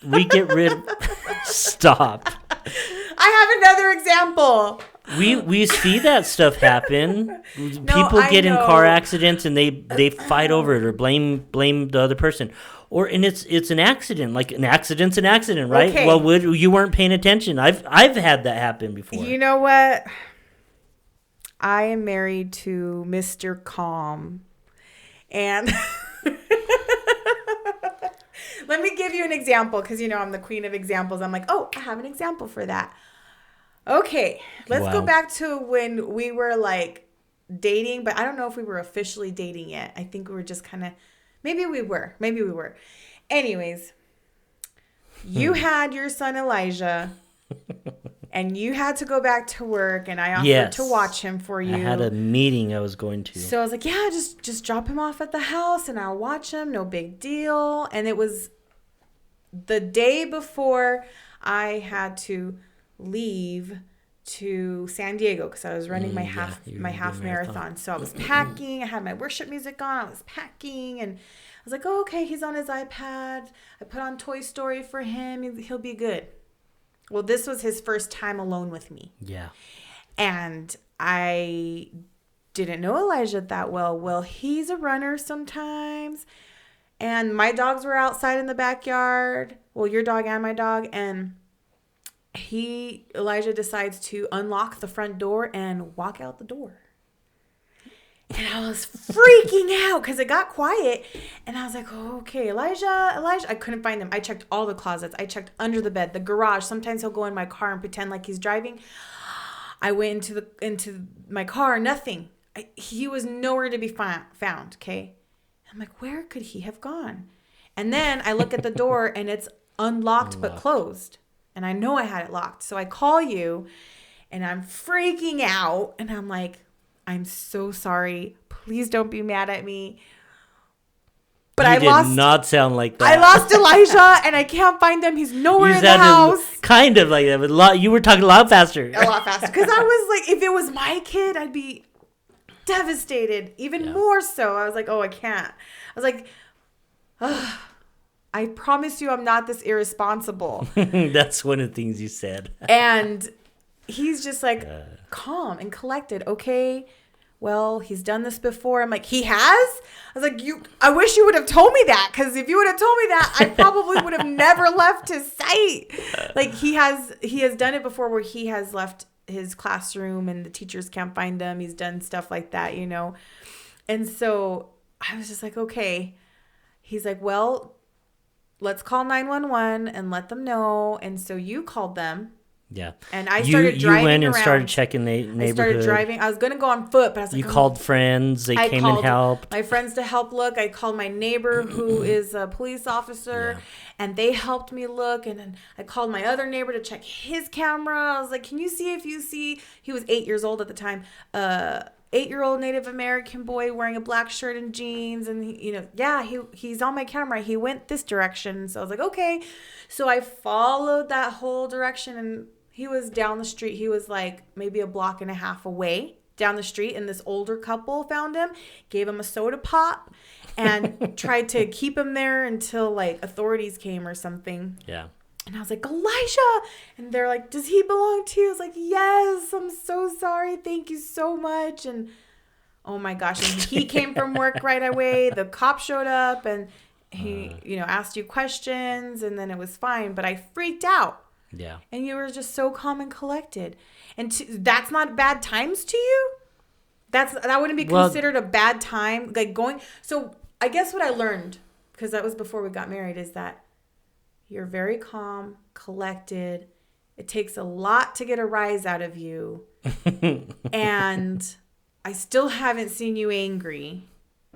we get rid of... Stop. I have another example. We see that stuff happen. People get in car accidents and they fight over it or blame the other person. And it's an accident. Like an accident's an accident, right? Okay. Well, you weren't paying attention. I've had that happen before. You know what? I am married to Mr. Calm. And let me give you an example because, I'm the queen of examples. I'm like, oh, I have an example for that. Okay, let's go back to when we were like dating, but I don't know if we were officially dating yet. I think we were just kind of, maybe we were. Anyways, you had your son Elijah and you had to go back to work and I offered to watch him for you. I had a meeting I was going to. So I was like, yeah, just drop him off at the house and I'll watch him. No big deal. And it was the day before I had to leave to San Diego because I was running my half marathon. So I was packing. I had my worship music on. I was packing and I was like, oh, okay, he's on his iPad. I put on Toy Story for him. He'll be good. Well, this was his first time alone with me. Yeah. And I didn't know Elijah that well. Well, he's a runner sometimes. And my dogs were outside in the backyard. Well, your dog and my dog. And Elijah decides to unlock the front door and walk out the door. And I was freaking out because it got quiet. And I was like, oh, okay, Elijah. I couldn't find him. I checked all the closets. I checked under the bed, the garage. Sometimes he'll go in my car and pretend like he's driving. I went into my car, nothing. He was nowhere to be found, okay? I'm like, where could he have gone? And then I look at the door and it's unlocked but closed. And I know I had it locked. So I call you and I'm freaking out. And I'm like, I'm so sorry. Please don't be mad at me. But I did not sound like that. I lost Elijah and I can't find him. He's nowhere in the house. Kind of like that. But you were talking a lot faster. A lot faster. Because I was like, if it was my kid, I'd be devastated. Even more so. I was like, oh, I can't. I was like, I promise you I'm not this irresponsible. That's one of the things you said. And he's just like calm and collected. Okay, well, he's done this before. I'm like, he has? I was like, I wish you would have told me that. Because if you would have told me that, I probably would have never left his sight. Like he has done it before where he has left his classroom and the teachers can't find him. He's done stuff like that, And so I was just like, okay. He's like, well, let's call 911 and let them know. And so you called them. Yeah. And I started driving around. You went and started checking the neighborhood. I started driving. I was going to go on foot, but I was like... You called friends. They came and helped. My friends to help look. I called my neighbor who is a police officer, and they helped me look. And then I called my other neighbor to check his camera. I was like, can you see if you see... He was 8 years old at the time. 8-year-old Native American boy wearing a black shirt and jeans. And, he's on my camera. He went this direction. So I was like, okay. So I followed that whole direction and... He was down the street. He was like maybe a block and a half away down the street. And this older couple found him, gave him a soda pop, and tried to keep him there until like authorities came or something. Yeah. And I was like, Elijah. And they're like, does he belong to you? I was like, yes, I'm so sorry. Thank you so much. And oh my gosh. And he came from work right away. The cop showed up and he, asked you questions and then it was fine. But I freaked out. Yeah. And you were just so calm and collected. And that's not bad times to you? That wouldn't be considered a bad time? Like going... So I guess what I learned, because that was before we got married, is that you're very calm, collected. It takes a lot to get a rise out of you. And I still haven't seen you angry.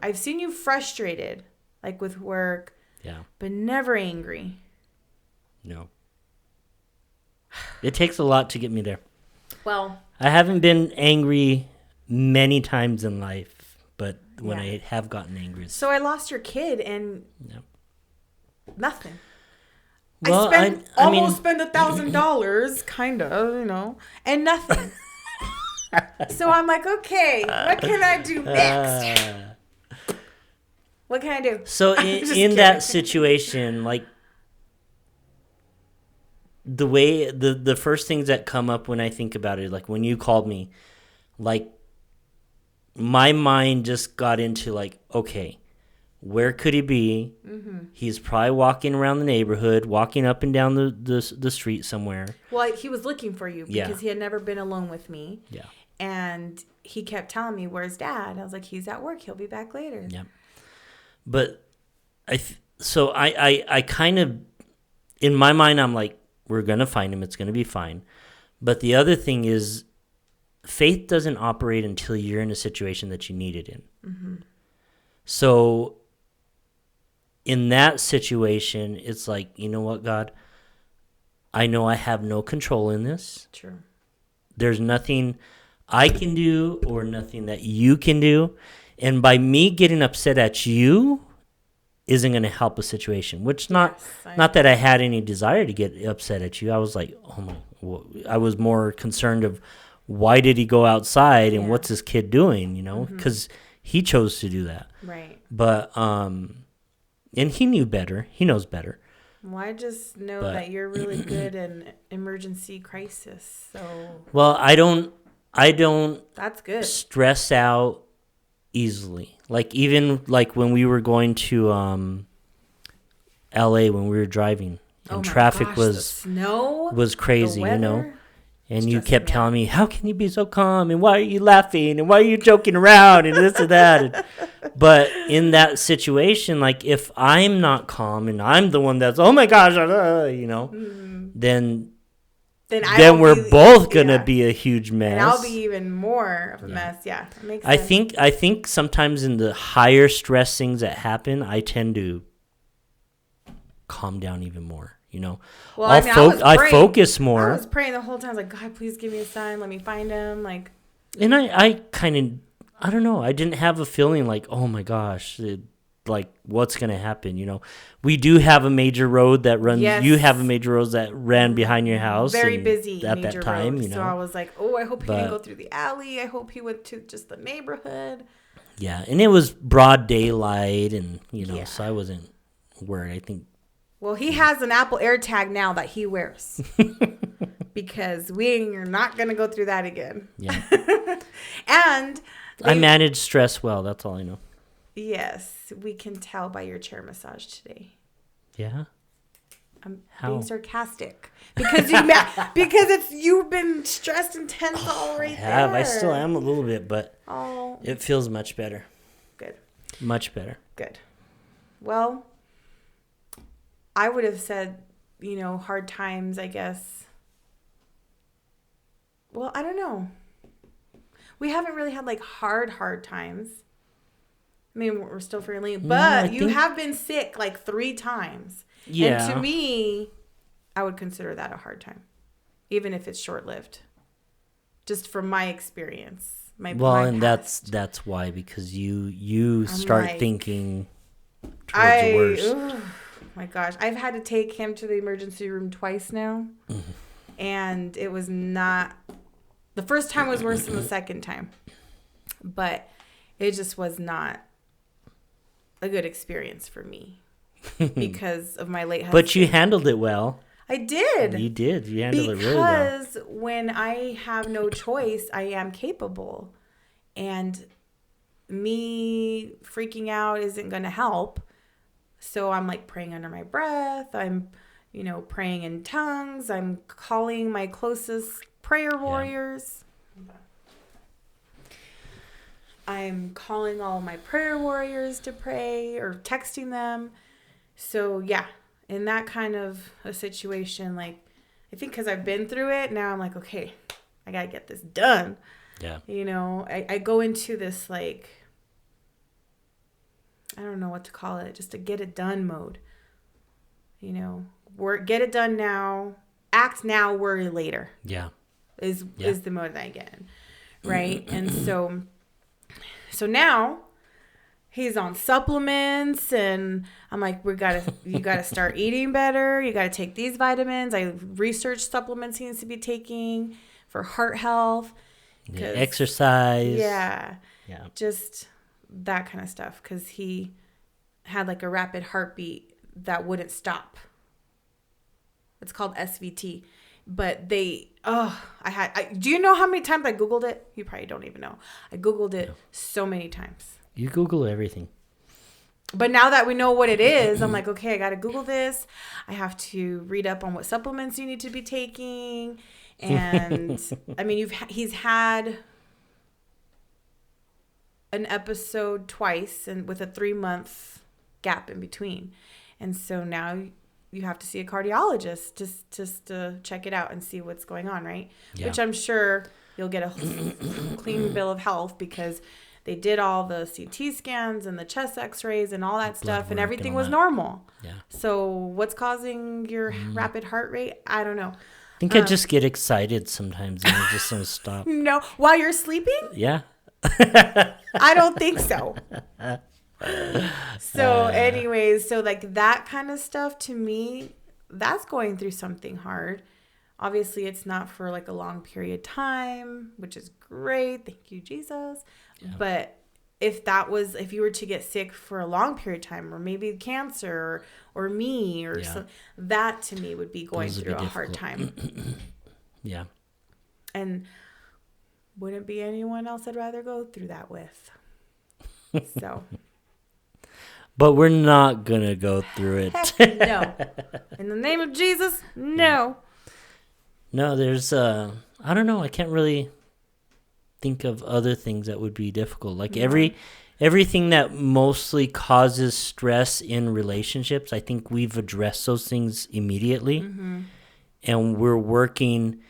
I've seen you frustrated, like with work. Yeah. But never angry. No. It takes a lot to get me there. Well, I haven't been angry many times in life, but when I have gotten angry. So I lost your kid and nothing. Well, I almost spent $1,000, kind of, and nothing. So I'm like, okay, what can I do next? What can I do? So in that situation, like, the way the first things that come up when I think about it, like when you called me, like my mind just got into like, okay, where could he be? Mm-hmm. He's probably walking around the neighborhood, walking up and down the street somewhere. Well, he was looking for you because he had never been alone with me. Yeah. And he kept telling me, "Where's Dad?" I was like, "He's at work. He'll be back later." Yeah. But I kind of, in my mind, I'm like, we're going to find him. It's going to be fine. But the other thing is, faith doesn't operate until you're in a situation that you need it in. Mm-hmm. So in that situation, it's like, you know what, God? I know I have no control in this. True. There's nothing I can do or nothing that you can do. And by me getting upset at you isn't going to help a situation, which not that I had any desire to get upset at you. I was like, I was more concerned of why did he go outside and what's this kid doing, because he chose to do that. Right. But, and he knew better. He knows better. Well, I just know that you're really good in emergency crisis. So. Well, I don't. That's good. Stress out easily. Like even like when we were going to LA when we were driving and traffic was crazy, And you kept telling me, "How can you be so calm? And why are you laughing? And why are you joking around? And this and that." But in that situation, like if I'm not calm and I'm the one that's, "Oh my gosh," then we're both gonna be a huge mess. And I'll be even more of a mess. Yeah, that makes sense. I think sometimes in the higher stress things that happen, I tend to calm down even more. Well, I focus more. I was praying the whole time. I was like, "God, please give me a sign. Let me find him." And I kind of, I don't know. I didn't have a feeling like, oh my gosh, like what's gonna happen? We do have a major road that runs. Yes. You have a major road that ran behind your house. Very busy at major that time. road. So I was like, oh, I hope he didn't go through the alley. I hope he went to just the neighborhood. Yeah, and it was broad daylight, and so I wasn't worried. I think. Well, he has an Apple AirTag now that he wears because we are not going to go through that again. Yeah. And I manage stress well. That's all I know. Yes, we can tell by your chair massage today. Yeah. I'm being sarcastic because you've been stressed and tense all right there. I still am a little bit, but it feels much better. Good. Much better. Good. Well, I would have said, hard times, I guess. Well, I don't know. We haven't really had hard times. I mean, we're still fairly, but you have been sick 3 times. Yeah. And to me, I would consider that a hard time, even if it's short-lived. Just from my experience, and that's why, because you start thinking towards the worst. My gosh, I've had to take him to the emergency room twice now, and it was not. The first time was worse than the second time, but it just was not a good experience for me because of my late husband. But you handled it well. I did. You did. You handled it really well. Because when I have no choice, I am capable, and me freaking out isn't going to help. So I'm praying under my breath. I'm, praying in tongues. I'm calling my closest prayer warriors. I'm calling all my prayer warriors to pray or texting them. So yeah, in that kind of a situation, I think because I've been through it, now I'm like, okay, I got to get this done. Yeah. I go into this I don't know what to call it, just a get it done mode. Get it done now, act now, worry later. Yeah. Is the mode that I get in. Right? And so now he's on supplements and I'm like, you gotta start eating better. You gotta take these vitamins. I researched supplements he needs to be taking for heart health. Exercise. Yeah. Yeah. Just that kind of stuff, because he had a rapid heartbeat that wouldn't stop. It's called SVT. But do you know how many times I Googled it? You probably don't even know. I Googled it so many times. You Google everything. But now that we know what it is, I'm like, okay, I got to Google this. I have to read up on what supplements you need to be taking. And I mean, he's had an episode twice and with a 3-month gap in between. And so now you have to see a cardiologist just to check it out and see what's going on, right? Yeah. Which I'm sure you'll get a clean bill of health because they did all the CT scans and the chest x-rays and all that stuff and everything was normal. Yeah. So what's causing your rapid heart rate? I don't know. I think I just get excited sometimes and I just don't stop. No, while you're sleeping? Yeah. I don't think so. So anyways, so like that kind of stuff to me, that's going through something hard. Obviously, it's not for like a long period of time, which is great. Thank you, Jesus. Yeah. But if you were to get sick for a long period of time, or maybe cancer or me or something, that to me would be going through a hard time. Yeah. And wouldn't be anyone else I'd rather go through that with. So. But we're not going to go through it. No. In the name of Jesus, no. No, there's, I don't know. I can't really think of other things that would be difficult. Like everything that mostly causes stress in relationships, I think we've addressed those things immediately. Mm-hmm. And we're working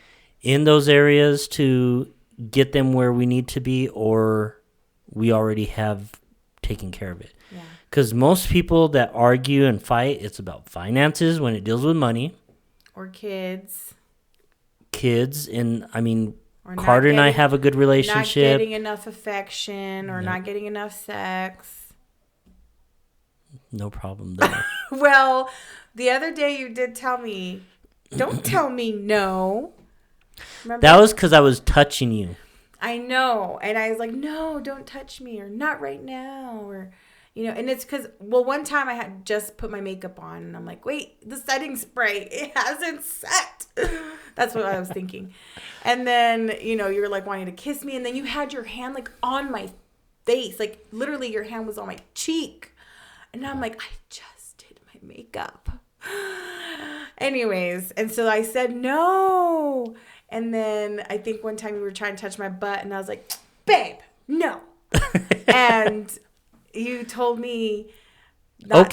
in those areas to get them where we need to be, or we already have taken care of it. Yeah. Because most people that argue and fight, it's about finances when it deals with money. Or kids. And I mean, Carter and I have a good relationship. Not getting enough affection or not getting enough sex. No problem there. Well, the other day you did tell me, don't tell me no. Remember? That was because I was touching you. I know. And I was like, no, don't touch me, or not right now, or, and it's because, one time I had just put my makeup on and I'm like, wait, the setting spray, it hasn't set. That's what I was thinking. And then, you were like wanting to kiss me, and then you had your hand like on my face, like literally your hand was on my cheek. And I'm like, I just did my makeup. Anyways, and so I said no. And then I think one time you were trying to touch my butt and I was like, babe, no. And you told me not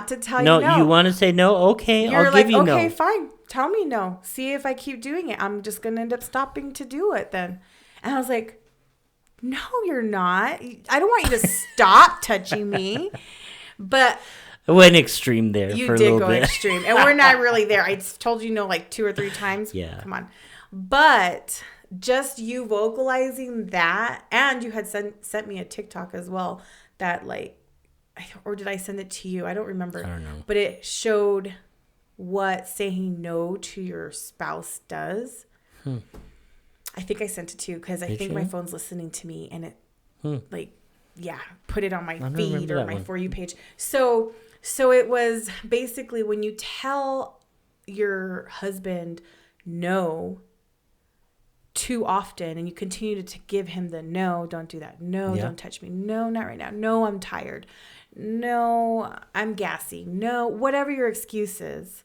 to tell you no. No, you want to say no? Okay, I'll give you no. Okay, fine. Tell me no. See if I keep doing it. I'm just going to end up stopping to do it then. And I was like, no, you're not. I don't want you to stop touching me. But I went extreme there for a little bit. You did go extreme. And we're not really there. I told you no like 2 or 3 times. Yeah. Come on. But just you vocalizing that, and you had sent me a TikTok as well that or did I send it to you? I don't remember. I don't know. But it showed what saying no to your spouse does. I think I sent it to you because I think my phone's listening to me, and it put it on my feed or my For You page. So it was basically when you tell your husband no too often and you continue to give him the no, don't do that. No, don't touch me. No, not right now. No, I'm tired. No, I'm gassy. No, whatever your excuse is.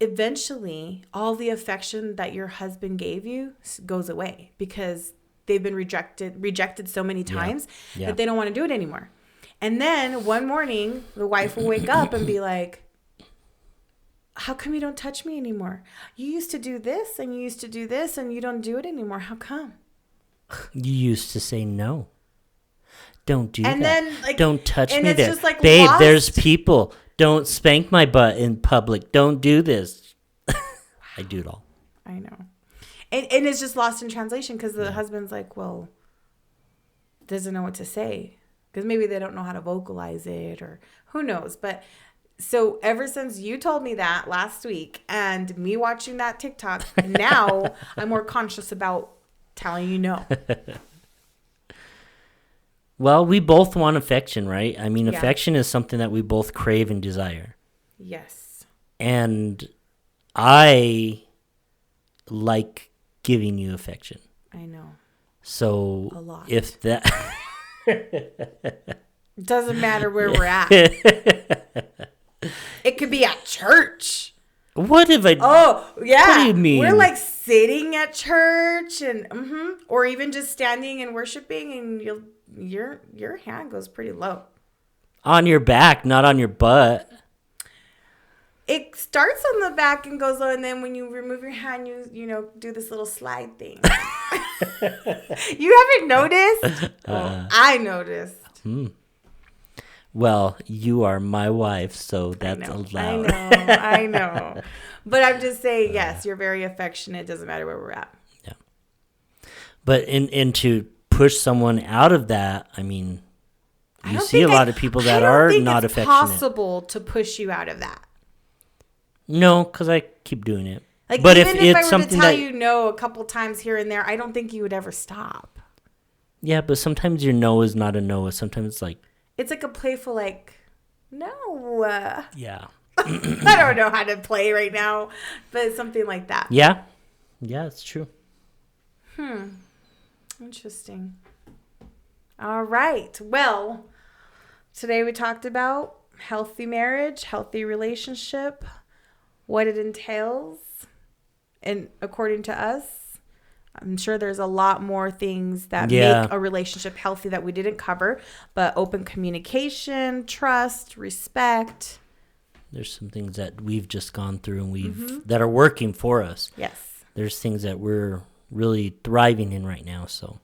Eventually all the affection that your husband gave you goes away because they've been rejected so many times that they don't want to do it anymore. And then one morning the wife will wake up and be like, how come you don't touch me anymore? You used to do this and you used to do this and you don't do it anymore. How come? You used to say no. Don't do and that. Then, don't touch me there. Just like babe, there's people. Don't spank my butt in public. Don't do this. I do it all. I know. And it's just lost in translation because the husband's like, well, doesn't know what to say. Because maybe they don't know how to vocalize it or who knows. But so ever since you told me that last week and me watching that TikTok, now I'm more conscious about telling you no. Well, we both want affection, right? I mean, affection is something that we both crave and desire. Yes. And I like giving you affection. I know. So a lot. If that doesn't matter where we're at. It could be at church. What have I? Oh, yeah. What do you mean? We're like sitting at church and or even just standing and worshiping, and your hand goes pretty low. On your back, not on your butt. It starts on the back and goes low, and then when you remove your hand, you do this little slide thing. You haven't noticed? Well, I noticed. Well, you are my wife, so that's allowed. I know. But I'm just saying, yes, you're very affectionate. Doesn't matter where we're at. Yeah. But and to push someone out of that, I mean, you see a lot of people that are not affectionate. It's possible to push you out of that. No, because I keep doing it. Like, but even if I were something to tell you no a couple times here and there, I don't think you would ever stop. Yeah, but sometimes your no is not a no. Sometimes it's like... It's like a playful, like, no. Yeah. I don't know how to play right now, but something like that. Yeah. Yeah, it's true. Interesting. All right. Well, today we talked about healthy marriage, healthy relationship, what it entails. And according to us, I'm sure there's a lot more things that make a relationship healthy that we didn't cover, but open communication, trust, respect. There's some things that we've just gone through and that are working for us. Yes. There's things that we're really thriving in right now, so.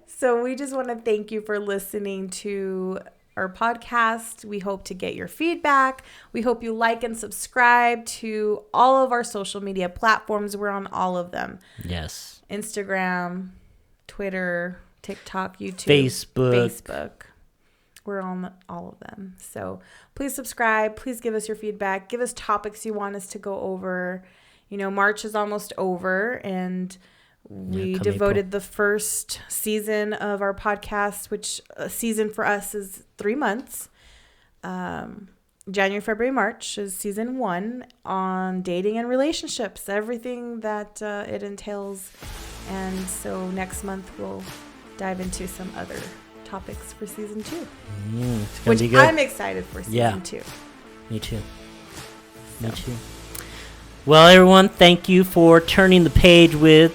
So we just want to thank you for listening to our podcast. We hope to get your feedback. We hope you like and subscribe to all of our social media platforms. We're on all of them. Yes. Instagram, Twitter, TikTok, YouTube, Facebook. We're on all of them. So please subscribe. Please give us your feedback. Give us topics you want us to go over. March is almost over, and we devoted the first season of our podcast, which a season for us is 3 months. January, February, March is season 1 on dating and relationships, everything that it entails. And so next month we'll dive into some other topics for season 2, which I'm excited for season 2. Me too. Me too. Well, everyone, thank you for turning the page with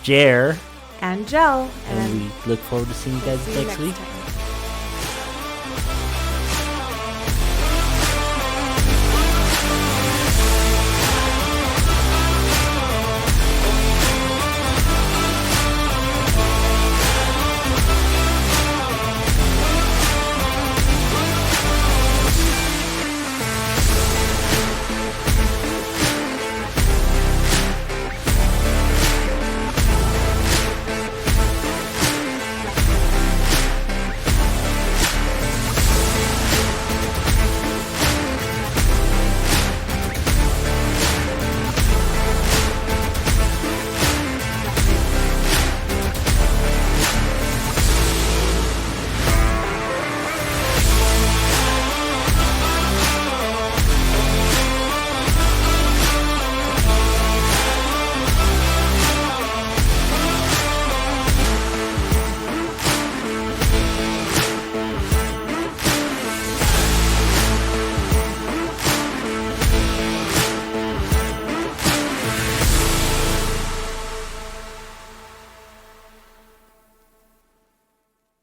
Jer and Jel, and we look forward to seeing you guys next week.